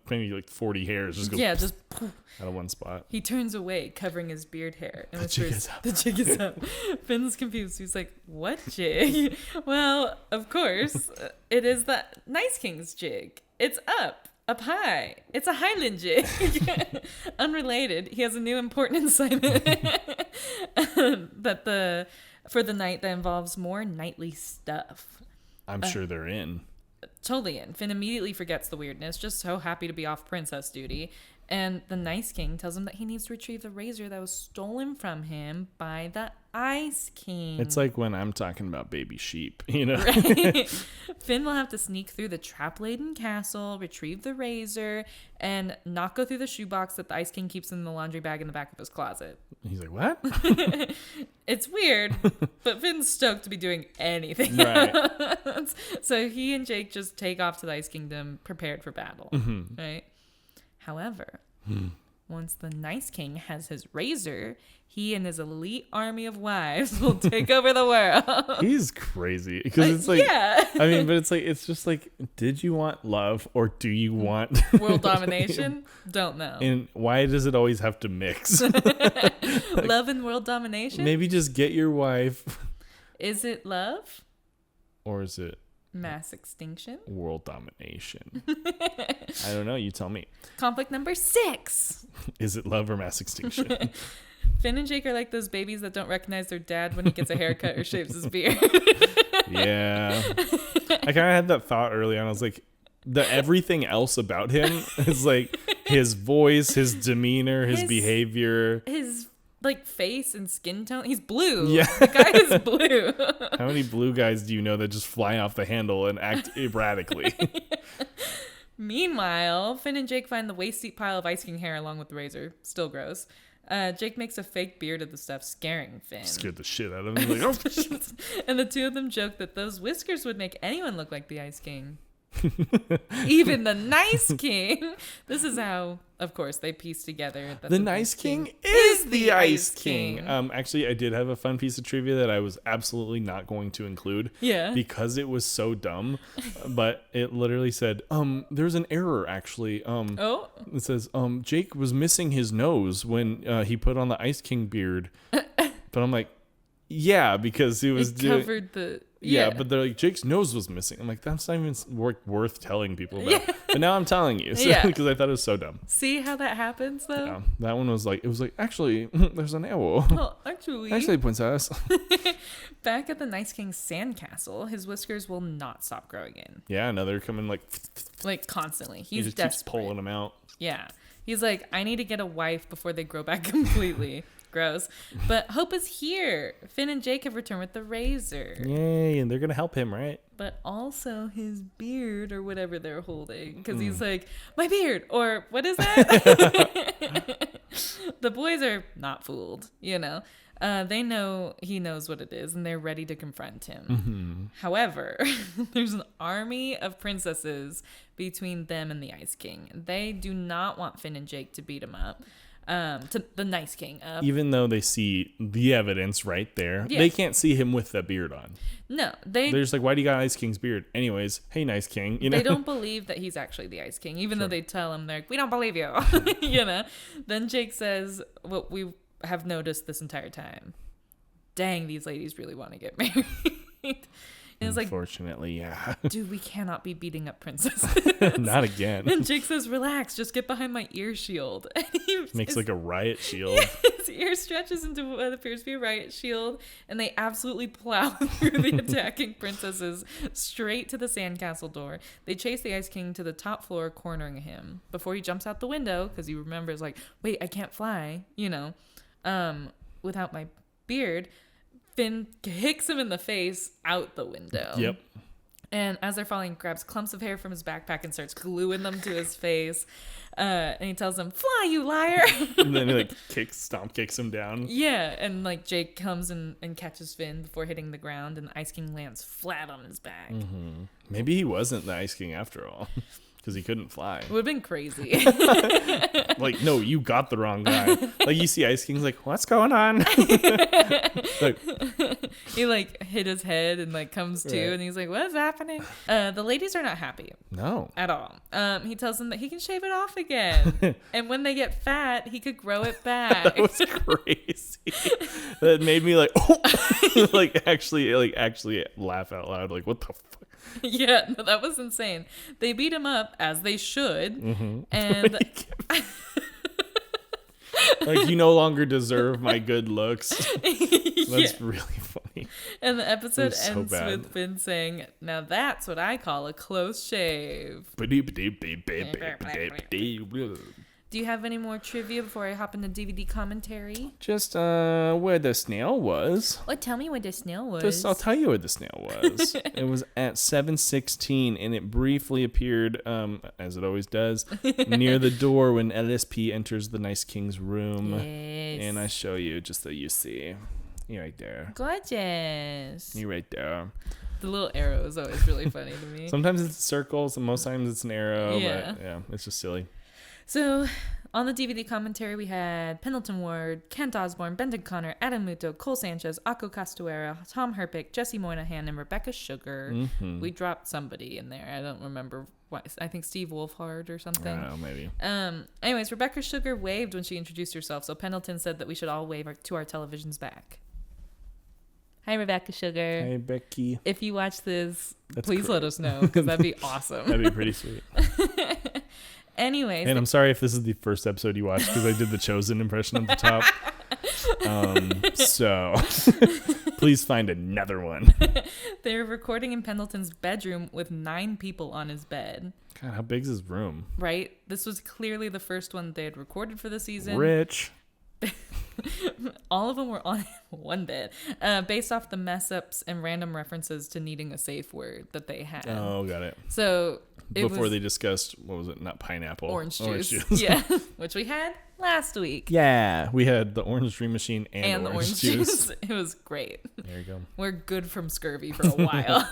maybe like 40 hairs. Just go just out of one spot. He turns away, covering his beard hair. And The jig is up. The jig is up. Finn's confused. He's like, what jig? Well, of course, it is the Nice King's jig. It's up high. It's a Highland jig. Unrelated. He has a new important assignment for the night that involves more knightly stuff. I'm sure they're in. Totally in. Finn immediately forgets the weirdness, just so happy to be off princess duty. And the Nice King tells him that he needs to retrieve the razor that was stolen from him by the Ice King. It's like when I'm talking about baby sheep, you know? Right? Finn will have to sneak through the trap-laden castle, retrieve the razor, and not go through the shoebox that the Ice King keeps in the laundry bag in the back of his closet. He's like, what? It's weird, but Finn's stoked to be doing anything. Right. So he and Jake just take off to the Ice Kingdom prepared for battle. Right? However, once the Nice King has his razor, he and his elite army of wives will take over the world. He's crazy. Because it's like, yeah. I mean, but it's just like, did you want love or do you want world domination? Don't know. And why does it always have to mix? Love and world domination? Maybe just get your wife. Is it love? Or is it mass extinction? World domination. I don't know. You tell me. Conflict number 6. Is it love or mass extinction? Finn and Jake are like those babies that don't recognize their dad when he gets a haircut or shaves his beard. Yeah. I kind of had that thought early on. I was like, everything else about him is like his voice, his demeanor, his behavior. His like face and skin tone. He's blue. Yeah. The guy is blue. How many blue guys do you know that just fly off the handle and act erratically? Meanwhile, Finn and Jake find the waist-deep pile of Ice King hair along with the razor. Still gross. Jake makes a fake beard of the stuff, scaring Finn. Scared the shit out of him. Like, oh. And the two of them joke that those whiskers would make anyone look like the Ice King. Even the Nice King. This is how, of course, they piece together that the Nice King is the Ice King. King. Actually, I did have a fun piece of trivia that I was absolutely not going to include. Yeah. Because it was so dumb. But it literally said, there's an error actually. It says, Jake was missing his nose when he put on the Ice King beard. But I'm like, yeah, because he was covered the. Yeah, but they're like, Jake's nose was missing. I'm like, that's not even worth telling people about. Yeah. But now I'm telling you, because I thought it was so dumb. See how that happens, though? Yeah, that one was like, it was like, actually, there's an error. Well, actually, princess. Back at the Nice King's sandcastle, his whiskers will not stop growing in. Yeah, no, they're coming like constantly. He He's just desperate. keeps pulling them out. Yeah. He's like, I need to get a wife before they grow back completely. Gross. But hope is here. Finn and Jake have returned with the razor. Yay, and they're going to help him, right? But also his beard or whatever they're holding. Because he's like, my beard. Or what is that? The boys are not fooled, you know. They know he knows what it is, and they're ready to confront him. However, there's an army of princesses between them and the Ice King. They do not want Finn and Jake to beat him up. To the Nice King up. Even though they see the evidence right there, Yeah. they can't see him with that beard on. No, They're just like, why do you got Ice King's beard? Anyways, hey, Nice King. You know? They don't believe that he's actually the Ice King, even though they tell him, they're like, we don't believe you. Then Jake says what we have noticed this entire time. Dang, these ladies really want to get married. And it's like, Unfortunately, yeah. dude, we cannot be beating up princesses. Not again. And Jake says, relax, just get behind my ear shield. And Makes like a riot shield. his ear stretches into what appears to be a riot shield, and they absolutely plow through the attacking princesses straight to the sandcastle door. They chase the Ice King to the top floor, cornering him before he jumps out the window, because he remembers, like, wait, I can't fly, without my beard. Finn kicks him in the face out the window. Yep. And as they're falling, grabs clumps of hair from his backpack and starts gluing them to his face. And he tells him, fly, you liar. And then he like kicks him down. Yeah. And like Jake comes and catches Finn before hitting the ground, and the Ice King lands flat on his back. Mm-hmm. Maybe he wasn't the Ice King after all. Because he couldn't fly. It would have been crazy. Like, no, you got the wrong guy. Like, you see Ice King's like, what's going on? Like, He like hit his head and like comes to, Right. and he's like, what's happening? The ladies are not happy no. at all. He tells them that he can shave it off again. And when they get fat, he could grow it back. That was crazy. That made me like, oh, like actually laugh out loud. Like, what the fuck? Yeah, no, that was insane. They beat him up, as they should. Mm-hmm. And Like, you no longer deserve my good looks. That's really funny. and the episode was so ends bad. with Finn saying, now that's what I call a close shave. Do you have any more trivia before I hop into DVD commentary? Just where the snail was. Oh, tell me what the snail was. I'll tell you where the snail was. It was at 7:16, and it briefly appeared, as it always does, near the door when LSP enters the Nice King's room. Yes. And I show you just so you see. You're right there. Gorgeous. You're right there. The little arrow is always really funny to me. Sometimes it's circles, and most times it's an arrow. Yeah. But yeah, it's just silly. So, on the DVD commentary, we had Pendleton Ward, Kent Osborne, Benton Connor, Adam Muto, Cole Sanchez, Akko Castuera, Tom Herpick, Jesse Moynihan, and Rebecca Sugar. Mm-hmm. We dropped somebody in there. I don't remember what. I think Steve Wolfhard or I something. don't know, maybe. Anyways, Rebecca Sugar waved when she introduced herself, so Pendleton said that we should all wave to our televisions back. Hi, Rebecca Sugar. Hey, Becky. If you watch this, That's please let us know, because that'd be awesome. That'd be pretty sweet. Anyways. And I'm sorry if this is the first episode you watched, because I did the Chosen impression at the top. So please find another one. They're recording in Pendleton's bedroom with 9 people on his bed. God, how big's his room? Right? This was clearly the first one they had recorded for the season. Rich. All of them were on one bed, based off the mess ups and random references to needing a safe word that they had. Oh, got it. So Before they discussed, what was it? Not pineapple. orange juice. Yeah, which we had last week. Yeah, we had the Orange Dream Machine and the orange juice. It was great. There you go. We're good from scurvy for a while.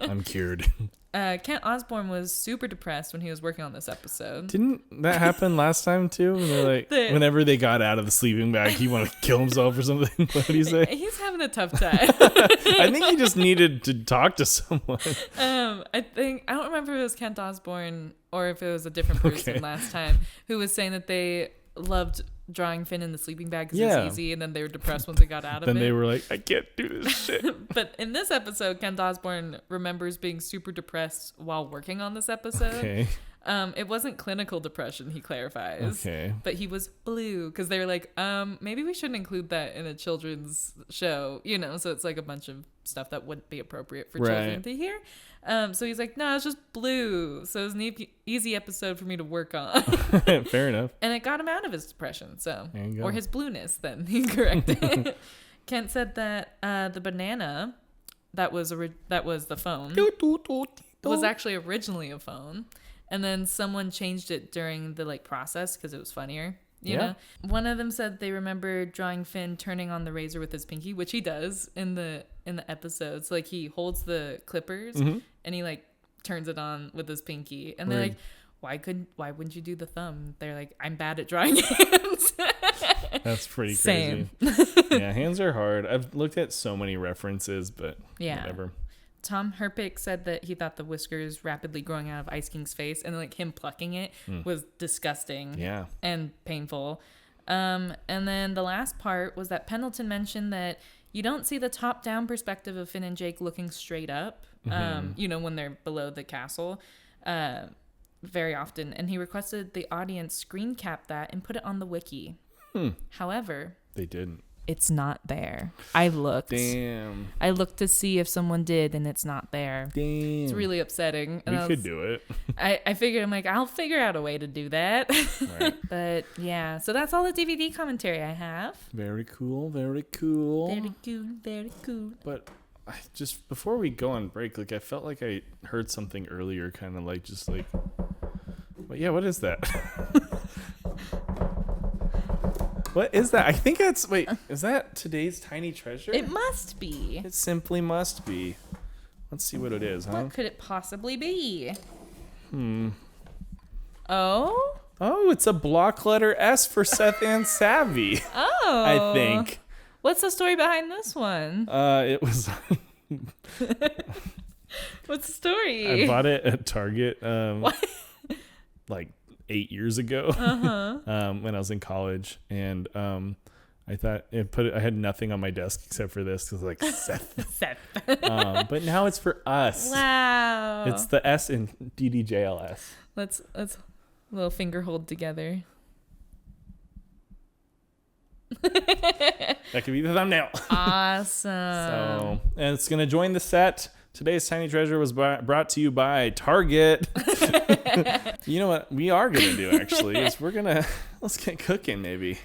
I'm cured. Kent Osborne was super depressed when he was working on this episode. Didn't that happen last time too? When they're like, whenever they got out of the sleeping bag, he wanted to kill himself or something. What did he say? He's having a tough time. I think he just needed to talk to someone. I don't remember if it was Kent Osborne or if it was a different person last time who was saying that they loved drawing Finn in the sleeping bag because it was easy, and then they were depressed once they got out of it. Then they were like, I can't do this shit. But in this episode, Kent Osborne remembers being super depressed while working on this episode. Okay. It wasn't clinical depression, he clarifies. Okay. But he was blue because they were like, maybe we shouldn't include that in a children's show, so it's like a bunch of stuff that wouldn't be appropriate for children to hear. So he's like, no, it's just blue. So it was an easy episode for me to work on. Fair enough. And it got him out of his depression. So, There you go. or his blueness, then he corrected. Kent said that the banana that was the phone was actually originally a phone. And then someone changed it during the process because it was funnier. You know, one of them said they remember drawing Finn turning on the razor with his pinky, which he does in the episodes. Like he holds the clippers and he like turns it on with his pinky, and they're like, why wouldn't you do the thumb? They're like, I'm bad at drawing hands. That's pretty Same. crazy. Yeah, hands are hard. I've looked at so many references, but whatever. Tom Herpick said that he thought the whiskers rapidly growing out of Ice King's face and like him plucking it was disgusting and painful. And then the last part was that Pendleton mentioned that you don't see the top-down perspective of Finn and Jake looking straight up, you know, when they're below the castle very often. And he requested the audience screen cap that and put it on the wiki. However, they didn't. It's not there. I looked. Damn. I looked to see if someone did, and it's not there. Damn. It's really upsetting. And we could do it. I figured, I'm like, I'll figure out a way to do that. Right. But yeah, so that's all the DVD commentary I have. Very cool. Very cool. Very cool. Very cool. But just before we go on break, like I felt like I heard something earlier, kind of like just like, but yeah, what is that? What is that? I think that's, wait, is that today's tiny treasure? It must be. It simply must be. Let's see what it is, huh? What could it possibly be? Oh? Oh, it's a block letter S for Seth and Savvy. Oh. I think. What's the story behind this one? It was... What's the story? I bought it at Target What? like 8 years ago when I was in college, and I thought I had nothing on my desk except for this because like Seth. Seth. But now it's for us. Wow. It's the S in DDJLS. Let's little finger hold together. That could be the thumbnail. Awesome. So, and it's gonna join the set. Today's Tiny Treasure was brought to you by Target. You know what we are going to do, actually, is let's get cooking, maybe.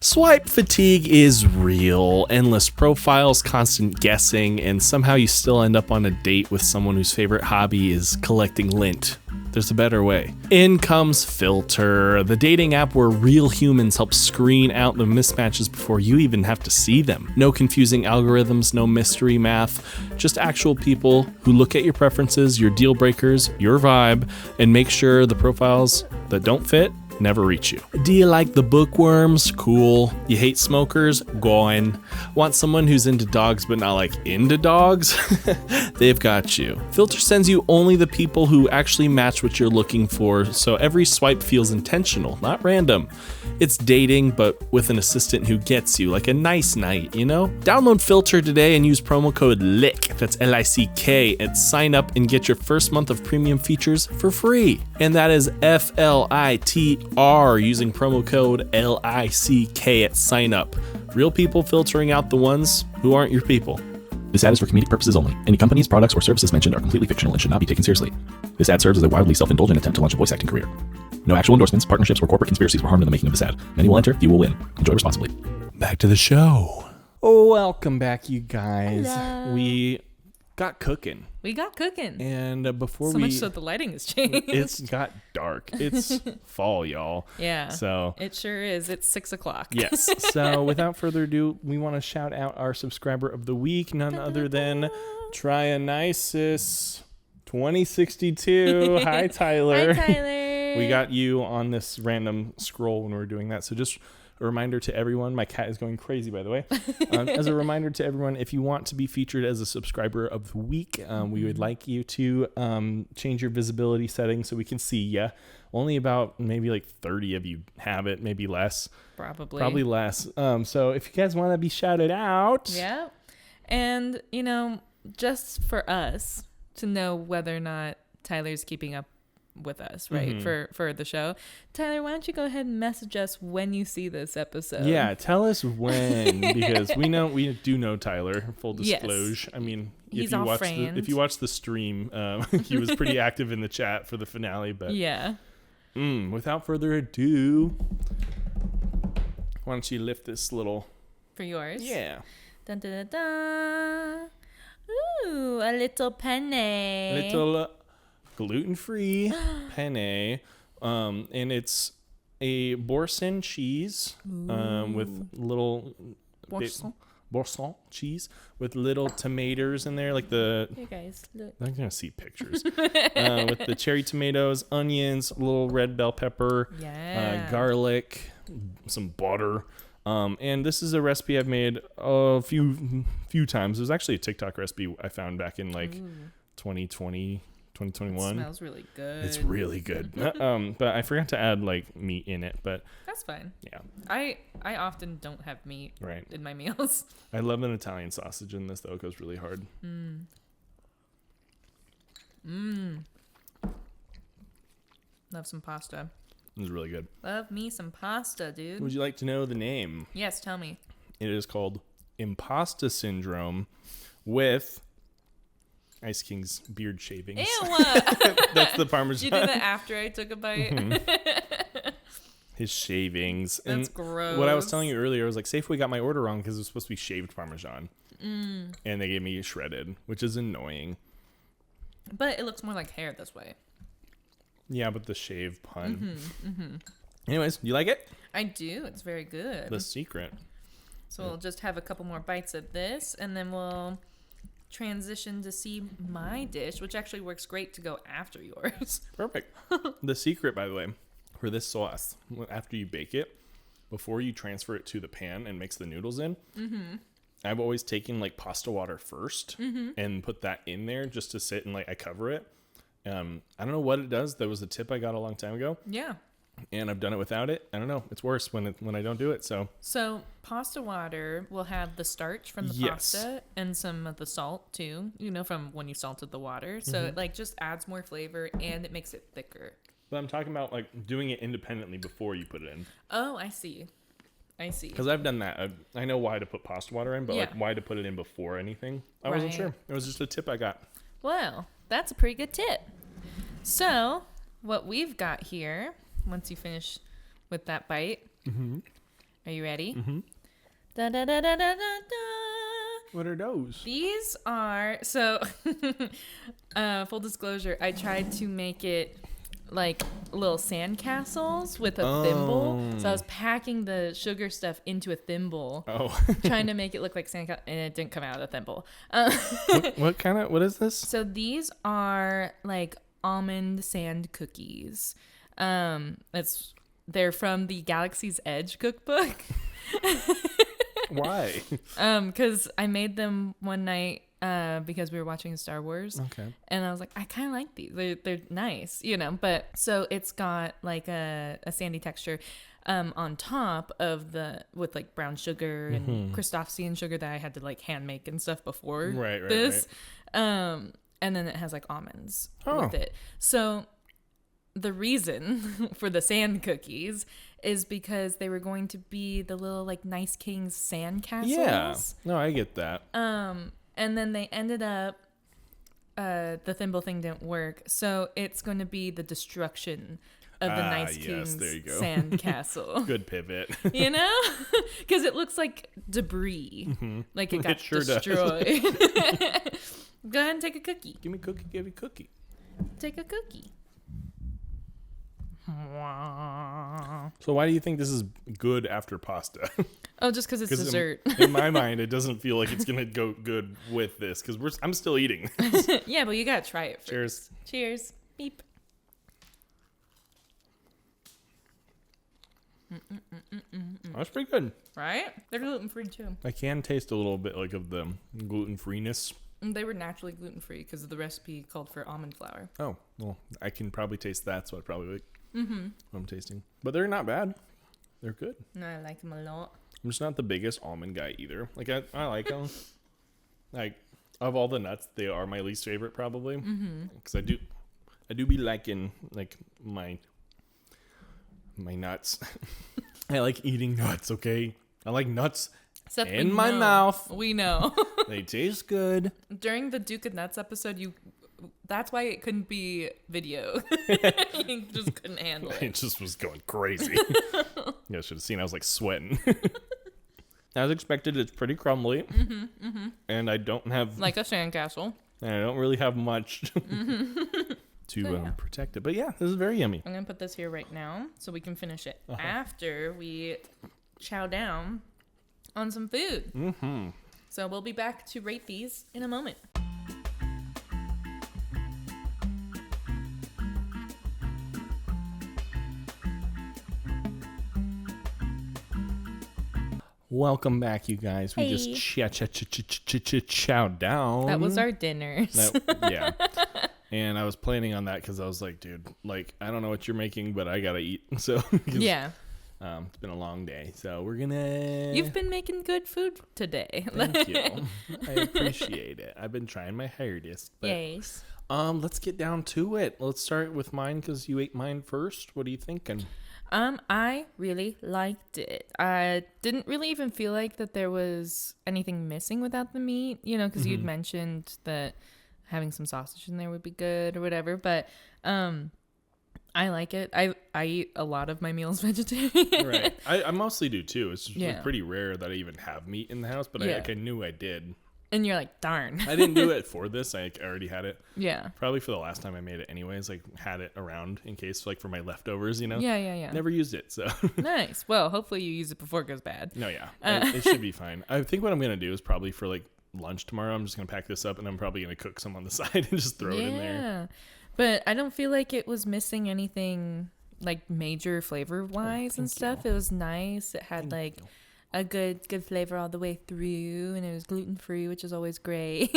Swipe fatigue is real. Endless profiles, constant guessing, and somehow you still end up on a date with someone whose favorite hobby is collecting lint. There's a better way. In comes Filter, the dating app where real humans help screen out the mismatches before you even have to see them. No confusing algorithms, no mystery math, just actual people who look at your preferences, your deal breakers, your vibe, and make sure the profiles that don't fit never reach you. Do you like the bookworms? Cool. You hate smokers? Going. Want someone who's into dogs but not like into dogs? They've got you. Filter sends you only the people who actually match what you're looking for, so every swipe feels intentional, not random. It's dating, but with an assistant who gets you, like a nice night, you know? Download Filter today and use promo code LICK, that's L-I-C-K, and sign up and get your first month of premium features for free. And that is F-L-I-T-R, using promo code L-I-C-K at sign up. Real people filtering out the ones who aren't your people. This ad is for comedic purposes only. Any companies, products, or services mentioned are completely fictional and should not be taken seriously. This ad serves as a wildly self-indulgent attempt to launch a voice acting career. No actual endorsements, partnerships, or corporate conspiracies were harmed in the making of this ad. Many will enter, few will win. Enjoy responsibly. Back to the show. Welcome back, you guys. Hello. We got cooking. We got cooking. And before So much so the lighting has changed. It's got dark. It's fall, y'all. Yeah. So it sure is. It's 6:00. yes. So without further ado, we want to shout out our subscriber of the week, none other than Trionysus 2062. Hi, Tyler. Hi, Tyler. We got you on this random scroll when we were doing that. So just a reminder to everyone, my cat is going crazy, by the way. As a reminder to everyone, if you want to be featured as a subscriber of the week, we would like you to change your visibility settings so we can see ya. Only about maybe like 30 of you have it, maybe less. Probably less. So if you guys want to be shouted out. Yeah. And, you know, just for us to know whether or not Tyler's keeping up with us, right? For the show. Tyler, why don't you go ahead and message us when you see this episode? Yeah, tell us when, because we do know Tyler, full disclosure. Yes. I mean, if you watch the stream, he was pretty active in the chat for the finale, but yeah. Without further ado, why don't you lift this little for yours? Yeah. Dun, dun, dun, dun. Ooh, a little penne. Little gluten-free penne, and it's a Boursin cheese with little Boursin cheese with little tomatoes in there, like the. Hey guys, look. I'm gonna see pictures with the cherry tomatoes, onions, a little red bell pepper, garlic, some butter. And this is a recipe I've made a few times. It was actually a TikTok recipe I found back in like 2020, 2021. It smells really good. It's really good. But I forgot to add like meat in it, but that's fine. Yeah. I often don't have meat in my meals. I love an Italian sausage in this though. It goes really hard. Love some pasta. It was really good. Love me some pasta, dude. Would you like to know the name? Yes, tell me. It is called Impasta Syndrome with Ice King's beard shavings. Ew! That's the Parmesan. You did that after I took a bite? His shavings. That's and gross. What I was telling you earlier, I was like, Safeway got my order wrong because it was supposed to be shaved Parmesan. And they gave me shredded, which is annoying. But it looks more like hair this way. Yeah, but the shave pun. Anyways, you like it? I do. It's very good. The secret. So we'll just have a couple more bites of this, and then we'll transition to see my dish, which actually works great to go after yours. Perfect. The secret, by the way, for this sauce, after you bake it, before you transfer it to the pan and mix the noodles in, I've always taken like pasta water first and put that in there just to sit and like I cover it. I don't know what it does. That was a tip I got a long time ago. Yeah. And I've done it without it. I don't know. It's worse when I don't do it. So pasta water will have the starch from the pasta and some of the salt too, from when you salted the water. So it like just adds more flavor and it makes it thicker. But I'm talking about like doing it independently before you put it in. Oh, I see. Because I've done that. I know why to put pasta water in, but like why to put it in before anything. I wasn't sure. It was just a tip I got. Well, that's a pretty good tip. So what we've got here, once you finish with that bite, are you ready? Da, da, da, da, da, da, da. What are those? These are, full disclosure, I tried to make it like little sandcastles with a thimble. So I was packing the sugar stuff into a thimble, trying to make it look like sandcastle, and it didn't come out of the thimble. What is this? So these are like almond sand cookies. They're from the Galaxy's Edge cookbook. Why? Because I made them one night because we were watching Star Wars. Okay. And I was like, I kind of like these. They're nice, But so it's got like a sandy texture on top of with like brown sugar and Christophsian sugar that I had to like hand make and stuff before this. Right. And then it has like almonds with it. So the reason for the sand cookies is because they were going to be the little like Nice King's sand castles. Yeah. No, I get that. And then they ended up, the thimble thing didn't work. So it's going to be the destruction of the Nice King's sand castle. Good pivot. Because it looks like debris. Like it got It sure destroyed. Go ahead and take a cookie. Give me cookie, give me cookie. Take a cookie. So why do you think this is good after pasta? Oh, just because it's dessert. In my mind, it doesn't feel like it's going to go good with this because I'm still eating. Yeah, but you got to try it first. Cheers. Cheers. Beep. That's pretty good. Right? They're gluten-free too. I can taste a little bit like of the gluten-freeness. They were naturally gluten-free because the recipe called for almond flour. Oh, well, I can probably taste that, so I probably like what I'm tasting. But they're not bad. They're good. No, I like them a lot. I'm just not the biggest almond guy either. Like, I like them. Like, of all the nuts, they are my least favorite probably. Because I do be liking, like, my nuts. I like eating nuts, okay? I like nuts Except in my mouth. We know. They taste good. During the Duke of Nuts episode, that's why it couldn't be video. You just couldn't handle it. It just was going crazy. Yeah, I should have seen. I was like sweating. As expected, it's pretty crumbly. And I don't have... Like a sandcastle. And I don't really have much. to protect it. But yeah, this is very yummy. I'm going to put this here right now so we can finish it after we chow down on some food. Mm-hmm. So we'll be back to rate these in a moment. Welcome back, you guys. We just chowed down. That was our dinners. Yeah. And I was planning on that because I was like, dude, like, I don't know what you're making, but I got to eat. So, yeah. It's been a long day. So we're going to... You've been making good food today. Thank you. I appreciate it. I've been trying my hardest. But, yes. Let's get down to it. Let's start with mine because you ate mine first. What are you thinking? I really liked it. I didn't really even feel like that there was anything missing without the meat, you know, because you'd mentioned that having some sausage in there would be good or whatever. But I like it. I eat a lot of my meals vegetarian. Right. I mostly do too. It's just like pretty rare that I even have meat in the house, but I knew I did. And you're like, darn. I didn't do it for this. I already had it. Yeah. Probably for the last time I made it anyways. Like, had it around in case, like, for my leftovers, you know? Yeah. Never used it, so. Nice. Well, hopefully you use it before it goes bad. No, yeah. It should be fine. I think what I'm going to do is probably for, like, lunch tomorrow, I'm just going to pack this up, and I'm probably going to cook some on the side and just throw it in there. Yeah. But I don't feel like it was missing anything, like, major flavor-wise and stuff. It was nice. It had, a good flavor all the way through, and it was gluten-free, which is always great.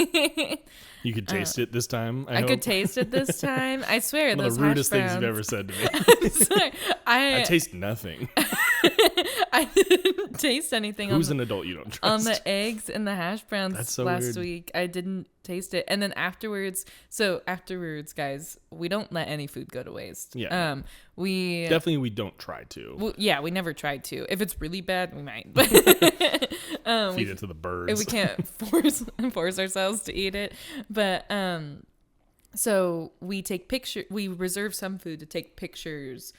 You could taste it this time, I hope. could taste it this time. I swear, One of those the rudest hash things you've browns- ever said to me. I'm sorry. I taste nothing. I didn't taste anything Who's an adult you don't trust? on the eggs and the hash browns That's so last weird. week. I didn't taste it. And then afterwards, guys, we don't let any food go to waste. Yeah. We Definitely we don't try to. well, we never tried to. If it's really bad, we might. But Feed it to the birds. we can't force ourselves to eat it. But so we reserve some food to take pictures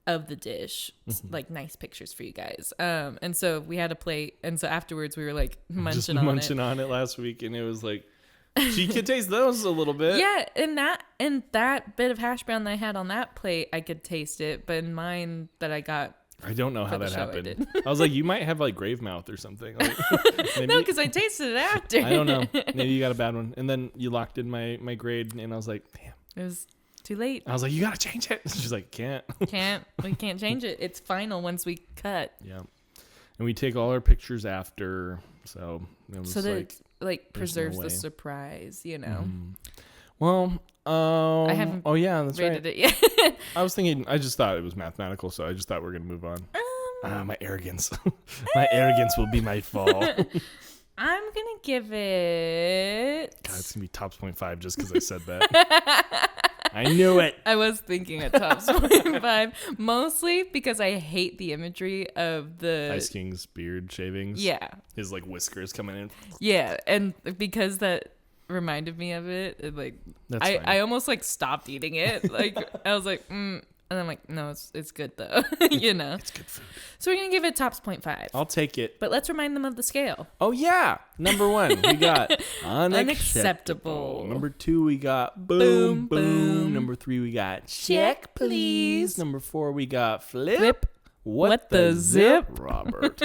of the dish, like nice pictures for you guys. And so we had a plate, and so afterwards we were like munching on it last week, and it was like, she could taste those a little bit. Yeah, and that bit of hash brown that I had on that plate, I could taste it, but in mine that I got, I don't know how the that show I happened. did. I was like, you might have like grave mouth or something. Like, maybe, no, because I tasted it after. I don't know. Maybe you got a bad one. And then you locked in my grade, and I was like, damn. It was too late. I was like, you gotta change it. She's like, We can't change it. It's final once we cut. Yeah. And we take all our pictures after, so it was So that like, it preserves no the way. surprise, you know. well, I haven't oh yeah, that's rated right. it yet. I was thinking, I just thought it was mathematical, so I just thought we are gonna move on. My arrogance. My arrogance will be my fall. I'm gonna give it. God, it's gonna be tops 0.5 just because I said that. I knew it. I was thinking a tops 0.5, mostly because I hate the imagery of the Ice King's beard shavings. Yeah, His like whiskers coming in. yeah, and because that reminded me of it, like That's fine. I almost like stopped eating it. Like I was like, and I'm like, no, it's good though, you know. It's good food. So we're gonna give it tops 0.5. I'll take it. But let's remind them of the scale. Oh yeah. Number 1, we got unacceptable. Unacceptable. Number 2, we got boom, Boom, boom. boom. Number 3, we got Check, please. Number 4, we got flip. Flip. What the zip? Robert.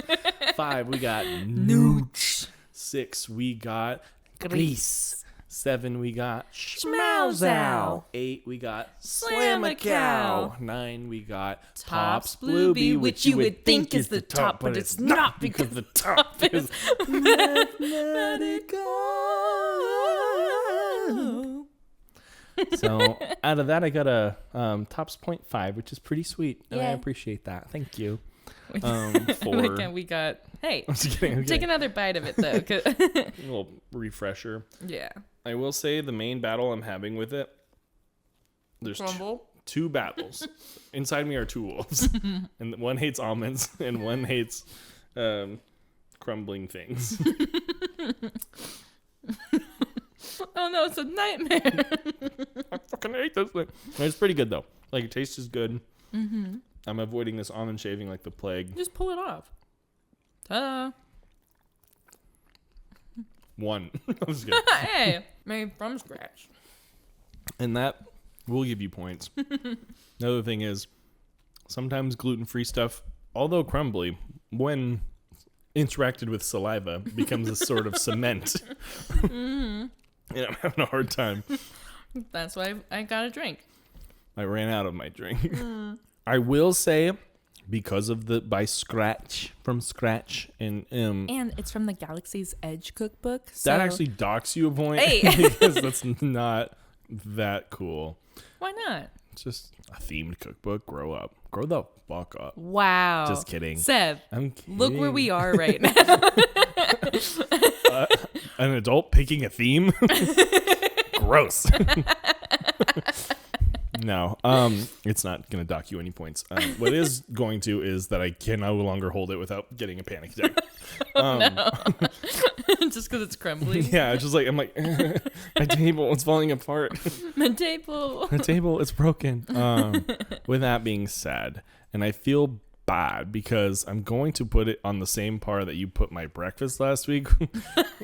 5, we got nooch. 6, we got grease. 7, we got schmauzow. 8, we got slam-a-cow. 9, we got Tops Bluebee, which you would think is the top, but it's not because the top is mathematical. So out of that, I got a Tops 0.5, which is pretty sweet, and I Yeah. appreciate that. Thank you. Like, For we got. Hey, I'm just kidding, I'm take kidding. another bite of it though. 'Cause A little refresher. yeah. I will say the main battle I'm having with it. There's Crumble. two battles. Inside me are two wolves, and one hates almonds, and one hates crumbling things. Oh no, it's a nightmare. I fucking hate this thing. It's pretty good though. Like it tastes is good. Mm-hmm. I'm avoiding this almond shaving like the plague. Just pull it off. Ta-da. One. I was good. Hey, made from scratch. And that We'll give you points. Another thing is, sometimes gluten-free stuff, although crumbly, when interacted with saliva, becomes a sort of cement. And I'm having a hard time. That's why I got a drink. I ran out of my drink. I will say, because of from scratch, and it's from the Galaxy's Edge cookbook. So that actually docks you a point. Hey. Because that's not that cool. why not? It's just a themed cookbook. Grow up. Grow the fuck up. Wow. Just kidding. Seth, I'm kidding. look where we are right now. An adult picking a theme? Gross. No, it's not going to dock you any points. What is going to is that I can no longer hold it without getting a panic attack. Just because it's crumbly. Yeah, it's just like, I'm like, my table is falling apart. My table. The table is broken. With that being said, and I feel bad because I'm going to put it on the same par that you put my breakfast last week,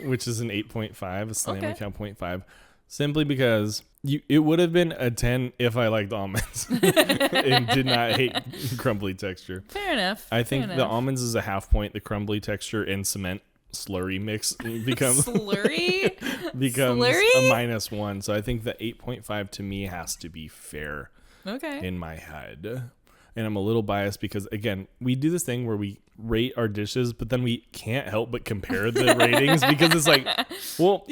which is an 8.5, a slam account 0.5, simply because it would have been a 10 if I liked almonds and did not hate crumbly texture. Fair enough. I think the almonds is a half point. The crumbly texture and cement slurry mix becomes slurry a -1. So I think the 8.5 to me has to be fair. Okay. In my head. And I'm a little biased because, again, we do this thing where we rate our dishes, but then we can't help but compare the ratings because it's like, well,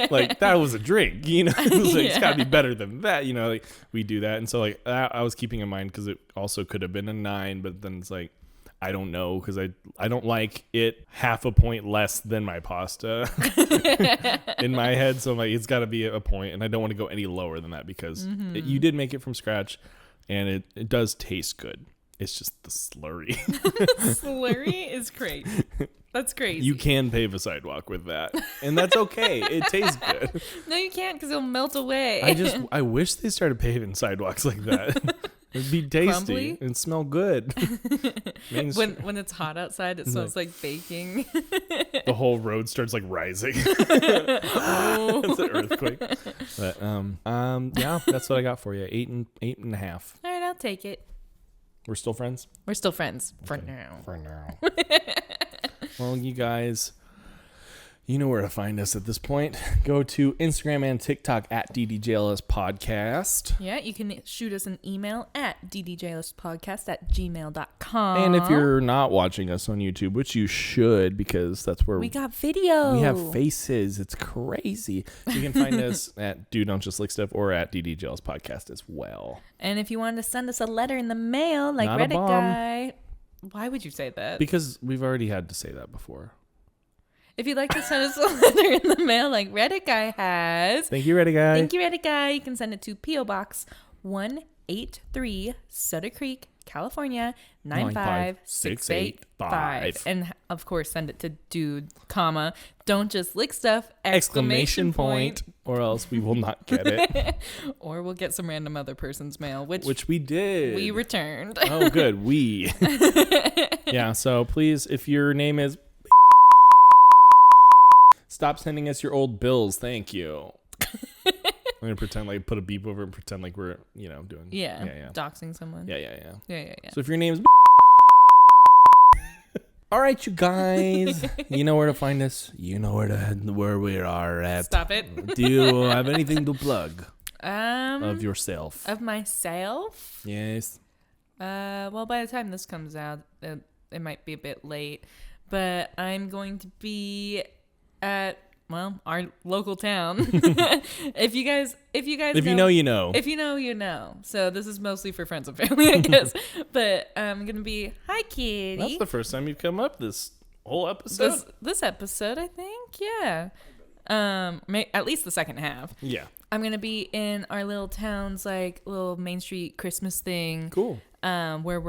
like that was a drink, it's got to be better than that, like we do that. And so like I was keeping in mind because it also could have been a 9, but then it's like, I don't know because I don't like it half a point less than my pasta in my head. So I'm like, it's got to be a point, and I don't want to go any lower than that because you did make it from scratch. And it does taste good. It's just the slurry. Slurry is crazy. That's crazy. You can pave a sidewalk with that. And that's okay. It tastes good. No, you can't because it'll melt away. I wish they started paving sidewalks like that. It'd be tasty Crumbly? and smell good. When it's hot outside, it smells like baking. The whole road starts like rising. It's an earthquake. But yeah, that's what I got for you. 8.5. All right, I'll take it. We're still friends? We're still friends for now. For now. Well, you guys, you know where to find us at this point. Go to Instagram and TikTok at DDJLS Podcast. Yeah, you can shoot us an email at ddjlspodcast@gmail.com. And if you're not watching us on YouTube, which you should because that's where we got video. We have faces. It's crazy. You can find us at Dude Don't Just Lick Stuff or at DDJLS Podcast as well. And if you wanted to send us a letter in the mail like Not a Reddit bomb. guy, why would you say that? Because we've already had to say that before. If you'd like to send us a letter in the mail like Reddit guy has. Thank you, Reddit guy. Thank you, Reddit guy. You can send it to P.O. Box 183, Sutter Creek, California, 95685. And of course, send it to dude, comma, don't just lick stuff, exclamation point. Or else we will not get it. Or we'll get some random other person's mail, which we did. We returned. Oh, good. Yeah, so please, if your name is... Stop sending us your old bills. Thank you. I'm going to pretend like put a beep over and pretend like we're, doing. Yeah. Doxing someone. Yeah. Yeah. So if your name's all right, you guys, you know where to find us. You know where we are at. Stop it. Do you have anything to plug? Of yourself. Of myself? Yes. Well, by the time this comes out, it might be a bit late, but I'm going to be at our local town. If you know, you know. If you know, you know. So this is mostly for friends and family, I guess. But I'm gonna be hi, kitty. That's the first time you've come up this whole episode. This episode, I think, yeah. At least the second half. Yeah. I'm gonna be in our little town's little Main Street Christmas thing. Cool. Where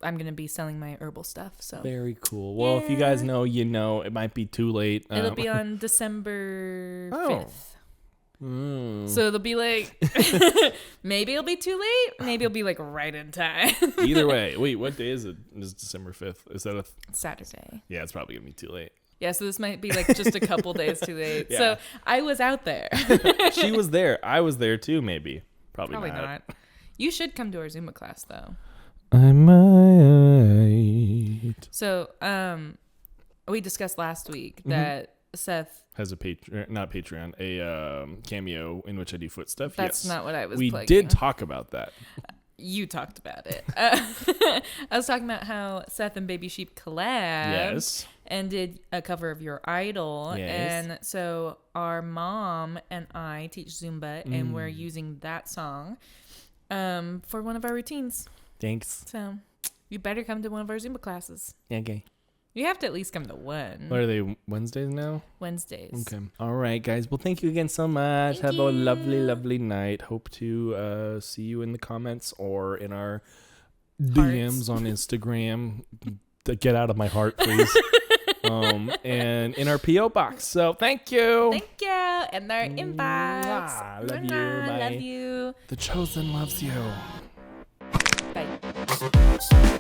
I'm going to be selling my herbal stuff. So very cool. Well, if you guys know, you know, it might be too late. It'll be on December 5th. So it'll be maybe it'll be too late. Maybe it'll be right in time. Either way. Wait, what day is it? It's December 5th. Is that a Saturday? Yeah, it's probably going to be too late. Yeah, so this might be like just a couple days too late. Yeah. So I was out there. She was there. I was there too, maybe. Probably not. You should come to our Zumba class though. I might. So, we discussed last week that Seth Has a Patreon, a cameo in which I do foot stuff. That's yes. not what I was We plugging. did talk about that. You talked about it. I was talking about how Seth and Baby Sheep collabed. Yes. And did a cover of Your Idol. Yes. And so our mom and I teach Zumba, and we're using that song for one of our routines. Thanks. So you better come to one of our Zumba classes. Okay. You have to at least come to one. What are they, Wednesdays now? Wednesdays. Okay. All right, guys. Well, thank you again so much. Thank Have a you. lovely, lovely night. Hope to see you in the comments or in our DMs on Instagram. Get out of my heart, please. And in our P.O. box. So thank you. Thank you. And their inbox. Mwah. Love you. Mwah. Bye. Love you. The chosen loves you. Bye.